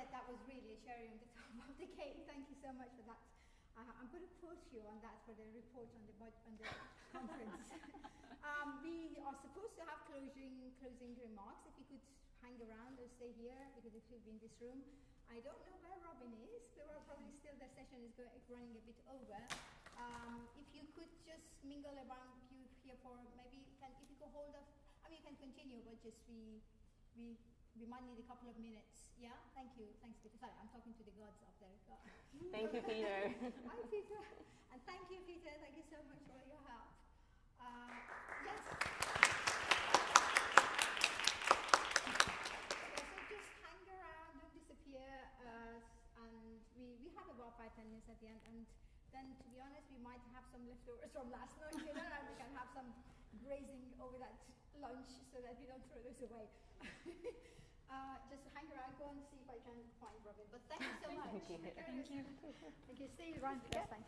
That was really a cherry on the top of the cake. Thank you so much for that. I'm going to quote you on that for the report on the conference. We are supposed to have closing remarks. If you could hang around or stay here, because it will be in this room. I don't know where Robin is. Probably still the session is running a bit over. If you could just mingle around you here for maybe, if you could hold up, I mean you can continue, but just we might need a couple of minutes. Yeah? Thank you. Thanks, Peter. Sorry, I'm talking to the gods up there. Thank you, Peter. Hi, Peter. And thank you, Peter. Thank you so much for your help. Yes? Okay, so just hang around, don't disappear. And we have about 5-10 minutes at the end. And then, to be honest, we might have some leftovers from last night, you know, and we can have some grazing over that lunch so that we don't throw this away. Just hang around, go and see if I can find Robin. But thank you so much. Thank you. Thank you. Thank you. Stay around. Yes, thanks.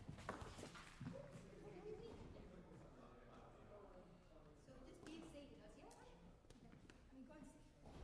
So just be safe with us, yeah? Okay. I mean, go and see. No? Everybody's sorry.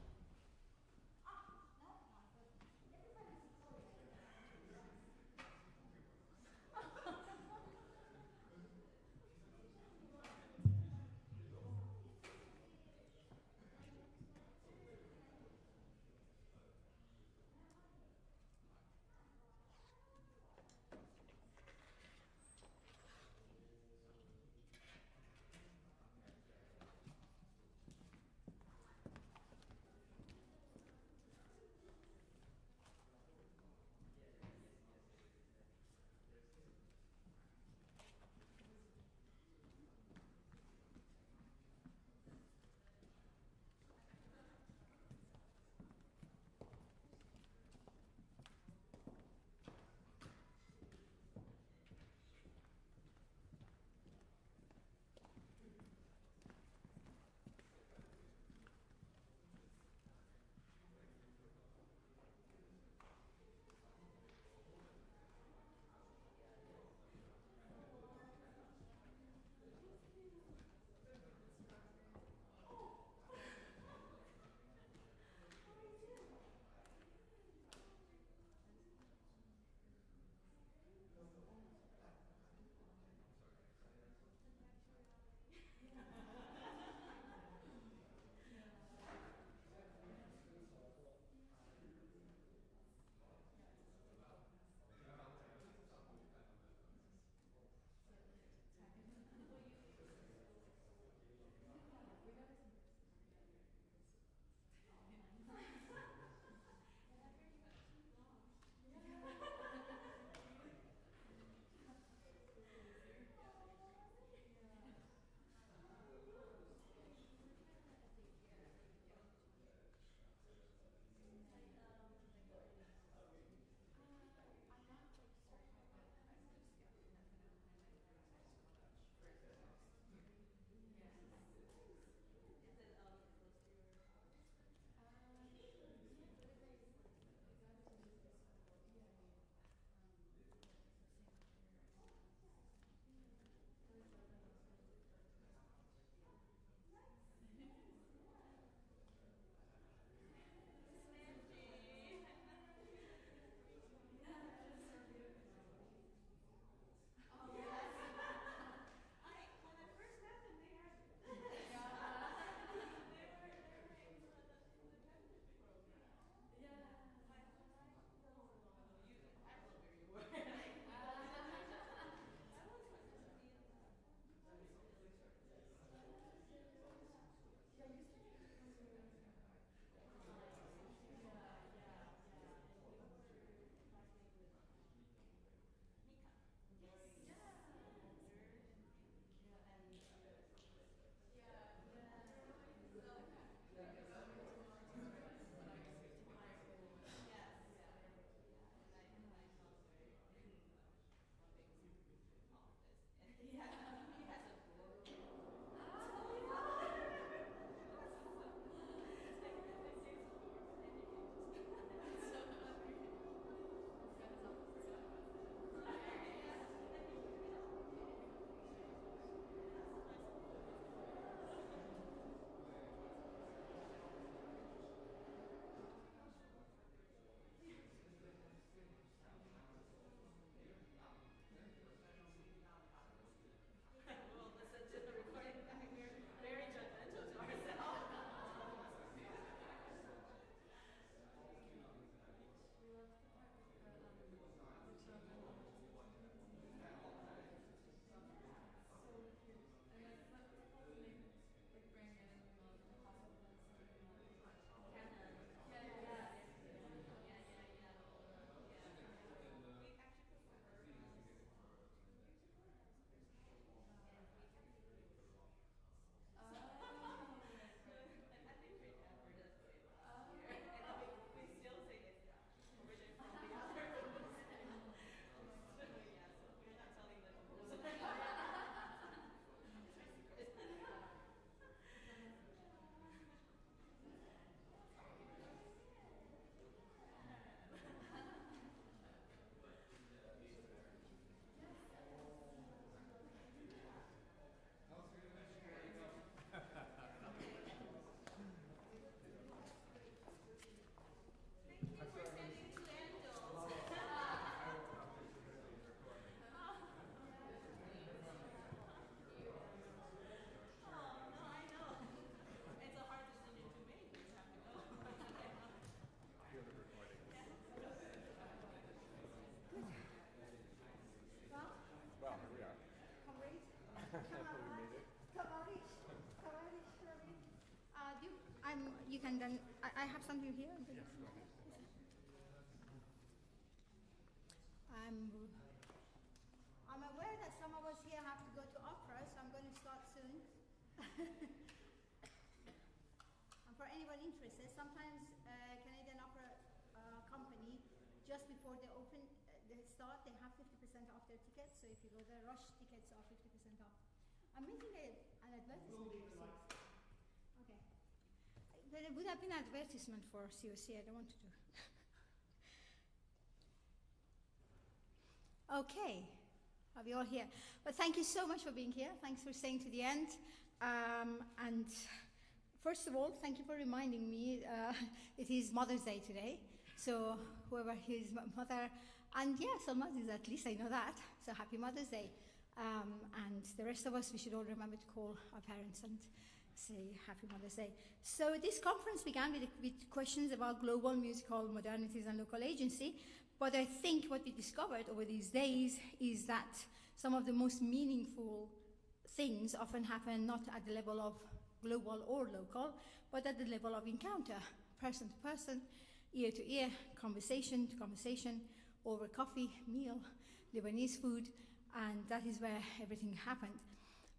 you can then, I have something here. I'm aware that some of us here have to go to opera, so I'm going to start soon. And for anyone interested, sometimes Canadian Opera Company, just before they open, they start, they have 50% off their tickets. So if you go there, rush tickets are 50% off. I'm making an advertisement for COC. Okay. There would have been an advertisement for COC. I don't want to do. Okay. Are we all here? Well, thank you so much for being here. Thanks for staying to the end. And first of all, thank you for reminding me it is Mother's Day today. So whoever his mother, and yes, Almazi, at least I know that. So happy Mother's Day. And the rest of us, we should all remember to call our parents and say happy Mother's Day. So this conference began with questions about global musical modernities and local agency. But I think what we discovered over these days is that some of the most meaningful things often happen not at the level of global or local, but at the level of encounter, person to person, ear to ear, conversation to conversation, over coffee, meal, Lebanese food, and that is where everything happened.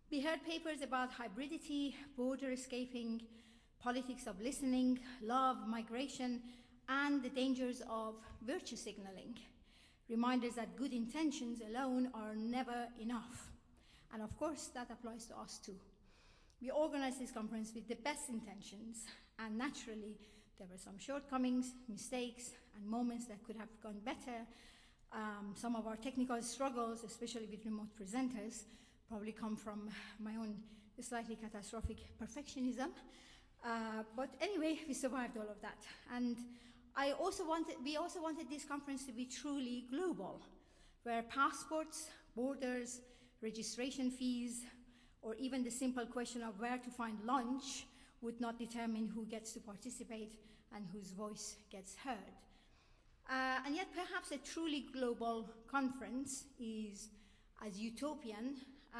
We heard papers about hybridity, border escaping, politics of listening, love, migration, and the dangers of virtue signaling. Reminders that good intentions alone are never enough. And of course, that applies to us too. We organized this conference with the best intentions, and naturally, there were some shortcomings, mistakes, and moments that could have gone better. Some of our technical struggles, especially with remote presenters, probably come from my own slightly catastrophic perfectionism. But anyway, we survived all of that. And we also wanted this conference to be truly global, where passports, borders, registration fees, or even the simple question of where to find lunch would not determine who gets to participate and whose voice gets heard. And yet perhaps a truly global conference is as utopian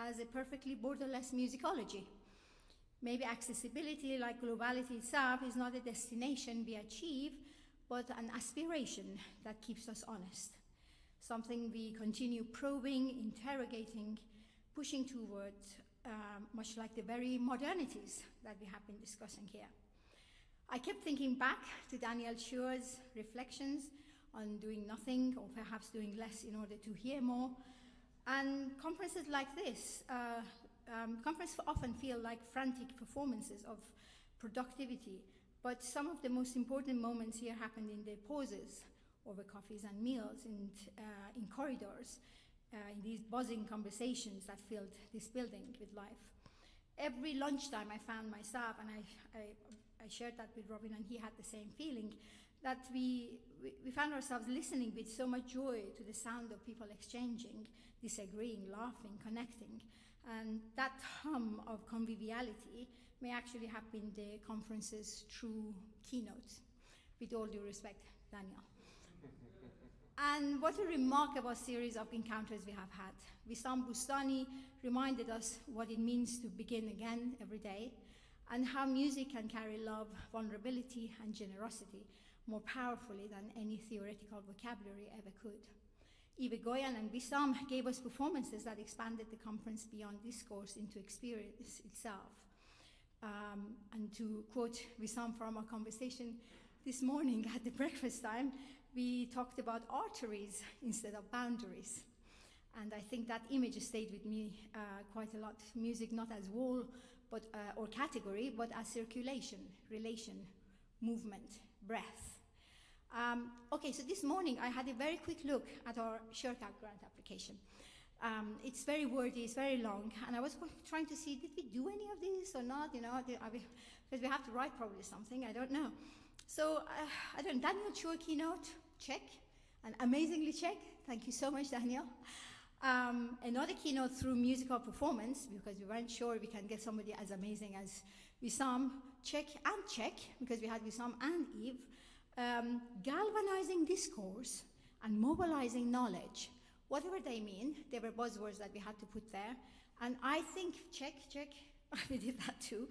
as a perfectly borderless musicology. Maybe accessibility, like globality itself, is not a destination we achieve, but an aspiration that keeps us honest. Something we continue probing, interrogating, pushing towards, much like the very modernities that we have been discussing here. I kept thinking back to Daniel Schuer's reflections on doing nothing, or perhaps doing less in order to hear more. And conferences like this, conferences often feel like frantic performances of productivity, but some of the most important moments here happened in the pauses, over coffees and meals, in corridors, in these buzzing conversations that filled this building with life. Every lunchtime I found myself, and I shared that with Robin, and he had the same feeling, that we found ourselves listening with so much joy to the sound of people exchanging, disagreeing, laughing, connecting. And that hum of conviviality may actually have been the conference's true keynote, with all due respect, Daniel. And what a remarkable series of encounters we have had. Wissam Bustani reminded us what it means to begin again every day, and how music can carry love, vulnerability, and generosity more powerfully than any theoretical vocabulary ever could. Ibe Goyan and Wissam gave us performances that expanded the conference beyond discourse into experience itself. And to quote Wissam from our conversation this morning at the breakfast time, we talked about arteries instead of boundaries. And I think that image stayed with me quite a lot. Music not as wall but, or category, but as circulation, relation, movement, breath. Okay, so this morning I had a very quick look at our SureCap grant application. It's very wordy, it's very long, and I was trying to see, did we do any of these or not? You know, because we have to write probably something, I don't know. So, I don't know, Daniel Chua keynote, check, and amazingly check. Thank you so much, Daniel. Another keynote through musical performance, because we weren't sure we can get somebody as amazing as Wissam, check, because we had Wissam and Eve. Galvanizing discourse and mobilizing knowledge, whatever they mean, they were buzzwords that we had to put there. And I think, check, we did that too.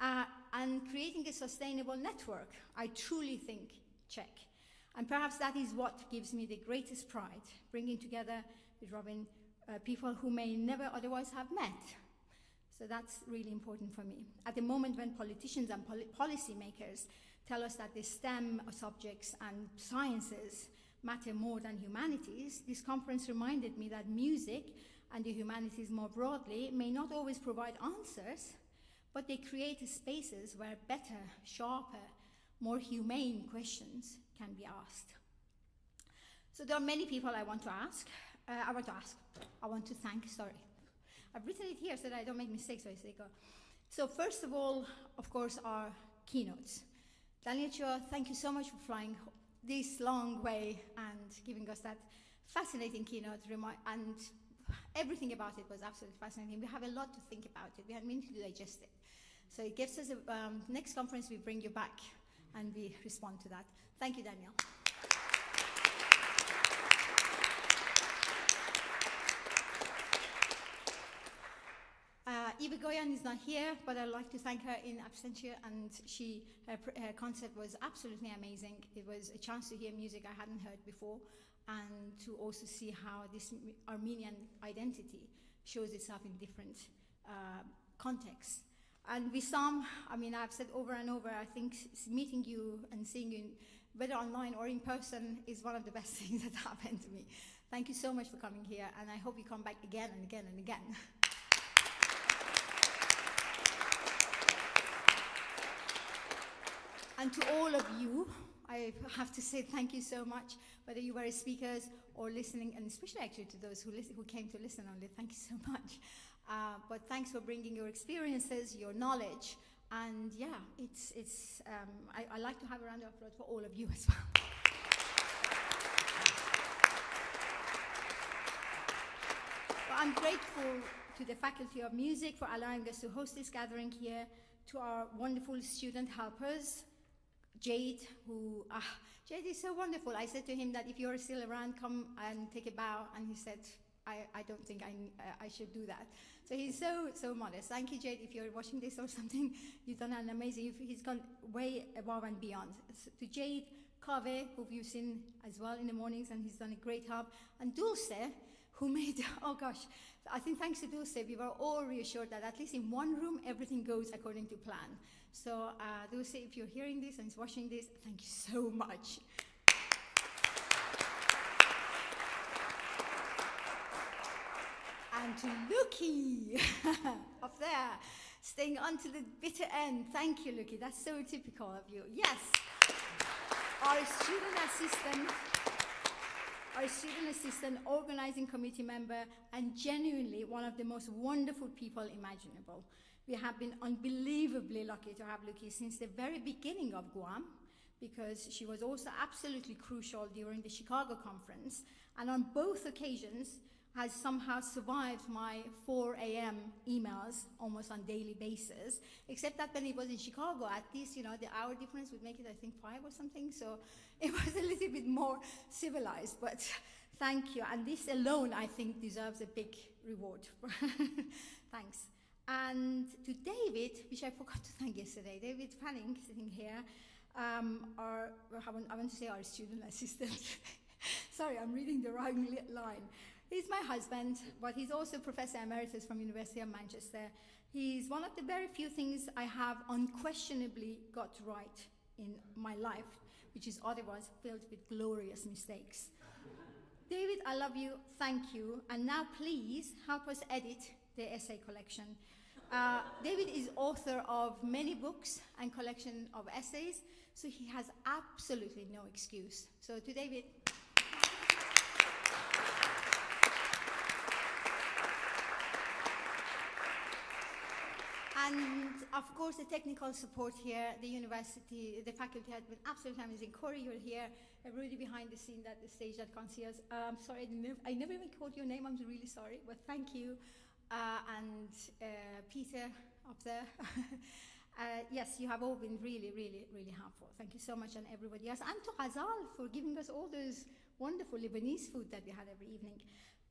and creating a sustainable network. I truly think check. And perhaps that is what gives me the greatest pride, bringing together with Robin people who may never otherwise have met. So that's really important for me. At the moment when politicians and policymakers tell us that the STEM subjects and sciences matter more than humanities, this conference reminded me that music and the humanities more broadly may not always provide answers, but they create spaces where better, sharper, more humane questions can be asked. So there are many people I want to thank, sorry. I've written it here so that I don't make mistakes as they go. So first of all, of course, our keynotes. Daniel Chua, thank you so much for flying this long way and giving us that fascinating keynote, and everything about it was absolutely fascinating. We have a lot to think about it. We had meant to digest it. So it gives us next conference, we bring you back and we respond to that. Thank you, Daniel. Eva Goyan is not here, but I'd like to thank her in absentia, and her concert was absolutely amazing. It was a chance to hear music I hadn't heard before, and to also see how this Armenian identity shows itself in different contexts. And Wissam, I mean, I've said over and over, I think meeting you and seeing you, whether online or in person, is one of the best things that happened to me. Thank you so much for coming here, and I hope you come back again and again and again. And to all of you, I have to say thank you so much, whether you were speakers or listening, and especially actually to those who came to listen only. Thank you so much. But thanks for bringing your experiences, your knowledge, and yeah, I like to have a round of applause for all of you as well. Well, I'm grateful to the Faculty of Music for allowing us to host this gathering here, to our wonderful student helpers, Jade, Jade is so wonderful. I said to him that if you're still around, come and take a bow, and he said, I don't think I should do that. So he's so modest. Thank you, Jade. If you're watching this or something, you've done an amazing, he's gone way above and beyond. So to Jade, Kaveh, who you've seen as well in the mornings, and he's done a great job, and Dulce, who made, oh gosh, I think thanks to Dulce, we were all reassured that at least in one room, everything goes according to plan. So Dulce, if you're hearing this and watching this, thank you so much. And to Luki, up there, staying on to the bitter end. Thank you, Luki. That's so typical of you. Yes, our student assistant, organizing committee member, and genuinely one of the most wonderful people imaginable. We have been unbelievably lucky to have Luki since the very beginning of Guam, because she was also absolutely crucial during the Chicago conference, and on both occasions has somehow survived my 4 a.m. emails almost on daily basis, except that when it was in Chicago, at least, the hour difference would make it, I think, 5 or something, so it was a little bit more civilized, but thank you. And this alone, I think, deserves a big reward. Thanks. And to David, which I forgot to thank yesterday, David Fanning, sitting here, I want to say our student assistant. Sorry, I'm reading the wrong line. He's my husband, but he's also Professor Emeritus from University of Manchester. He's one of the very few things I have unquestionably got right in my life, which is otherwise filled with glorious mistakes. David, I love you, thank you, and now please help us edit the essay collection. David is author of many books and collection of essays, so he has absolutely no excuse. So to David. And of course, the technical support here, the university, the faculty has been absolutely amazing. Corey, you're here. Everybody behind the scene at the stage that can't see us. Sorry, I never even called your name. I'm really sorry, but thank you. And Peter up there. Yes, you have all been really, really, really helpful. Thank you so much, and everybody else. And to Ghazal for giving us all those wonderful Lebanese food that we had every evening.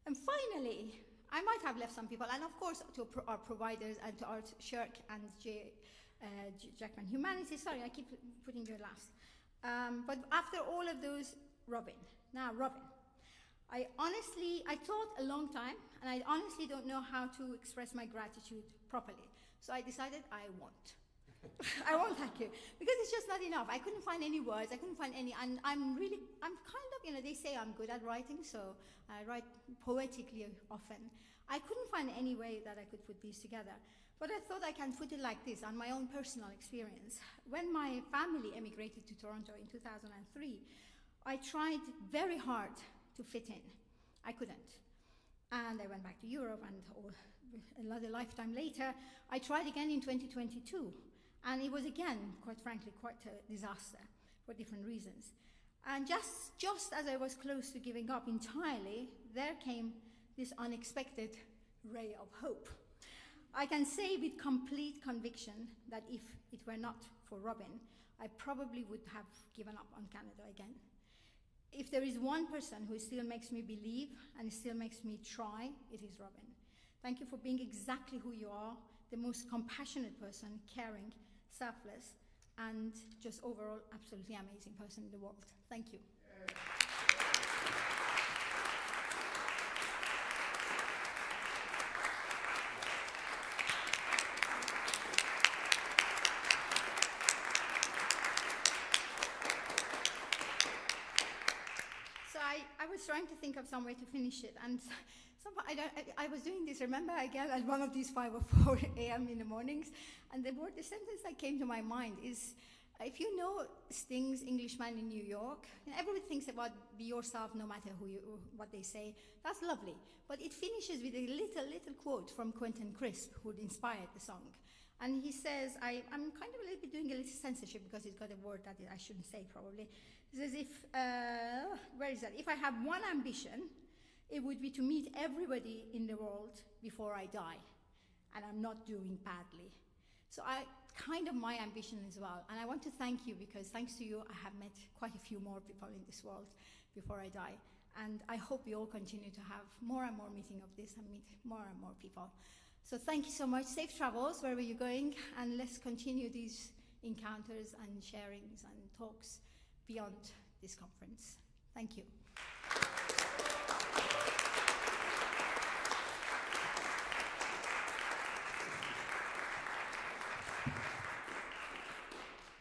And finally, I might have left some people, and of course to our providers and to Art Shirk and Jackman Humanities. Sorry, I keep putting you last. But after all of those, Robin. Now, Robin. I thought a long time, and I honestly don't know how to express my gratitude properly. So I decided I won't. I won't thank you, because it's just not enough. I couldn't find any words, and I'm kind of, they say I'm good at writing, so I write poetically often. I couldn't find any way that I could put these together. But I thought I can put it like this, on my own personal experience. When my family emigrated to Toronto in 2003, I tried very hard to fit in. I couldn't. And I went back to Europe, and another lifetime later, I tried again in 2022. And it was again, quite frankly, quite a disaster for different reasons. And just as I was close to giving up entirely, there came this unexpected ray of hope. I can say with complete conviction that if it were not for Robin, I probably would have given up on Canada again. If there is one person who still makes me believe and still makes me try, it is Robin. Thank you for being exactly who you are, the most compassionate person, caring, selfless, and just overall absolutely amazing person in the world. Thank you. So I was trying to think of some way to finish it, and somehow I was doing this, remember, again, at one of these 5 or 4 a.m. in the mornings, and the sentence that came to my mind is, if you know Sting's Englishman in New York, everybody thinks about be yourself no matter what they say. That's lovely. But it finishes with a little quote from Quentin Crisp, who inspired the song. And he says, I'm kind of a little bit doing a little censorship because it's got a word that I shouldn't say probably. He says, where is that? If I have one ambition, it would be to meet everybody in the world before I die. And I'm not doing badly. So kind of my ambition as well. And I want to thank you, because thanks to you, I have met quite a few more people in this world before I die. And I hope we all continue to have more and more meeting of this and meet more and more people. So thank you so much. Safe travels wherever you're going. And let's continue these encounters and sharings and talks beyond this conference. Thank you.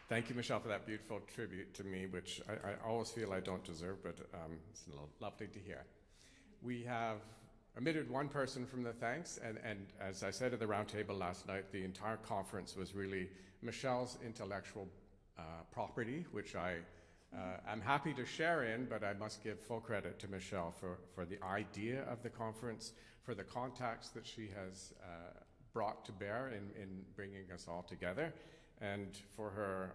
Thank you, Michelle, for that beautiful tribute to me, which I always feel I don't deserve, but it's lovely to hear. We have omitted one person from the thanks, and as I said at the roundtable last night, the entire conference was really Michelle's intellectual property, which I am happy to share in, but I must give full credit to Michelle for the idea of the conference, for the contacts that she has brought to bear in bringing us all together, and for her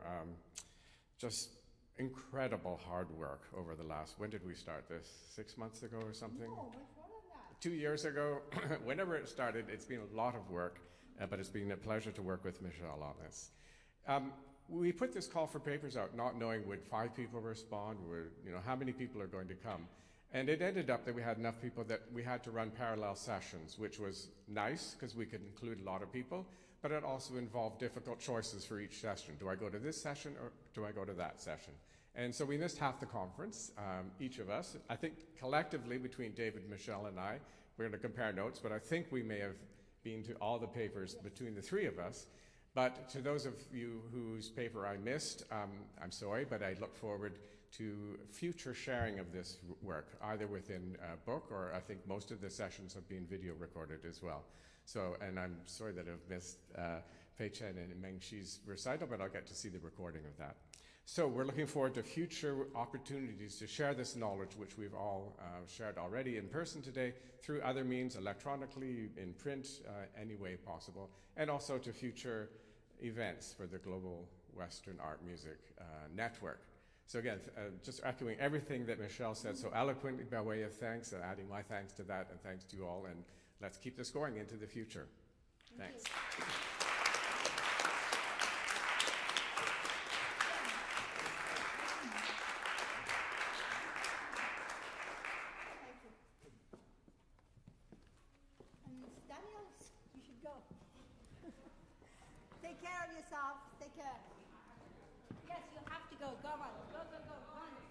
just incredible hard work over the last, when did we start this? 6 months ago or something? No, much more than that. 2 years ago. Whenever it started, it's been a lot of work, but it's been a pleasure to work with Michelle on this. We put this call for papers out not knowing would 5 people respond, how many people are going to come. And it ended up that we had enough people that we had to run parallel sessions, which was nice because we could include a lot of people, but it also involved difficult choices for each session. Do I go to this session or do I go to that session? And so we missed half the conference, each of us. I think collectively between David, Michelle, and I, we're going to compare notes, but I think we may have been to all the papers between the 3 of us. But to those of you whose paper I missed, I'm sorry, but I look forward to future sharing of this work, either within a book, or I think most of the sessions have been video recorded as well. So, and I'm sorry that I've missed Pei-Chen and Mengjie's recital, but I'll get to see the recording of that. So we're looking forward to future opportunities to share this knowledge, which we've all shared already in person today, through other means, electronically, in print, any way possible, and also to future events for the Global Western Art Music Network. So again, just echoing everything that Michelle said so eloquently by way of thanks, and adding my thanks to that, and thanks to you all, and let's keep this going into the future. Thanks. And Daniel, you should go. Take Take care of yourself. Take care. Yes, you have to go. Go on. Go, go, go. Run.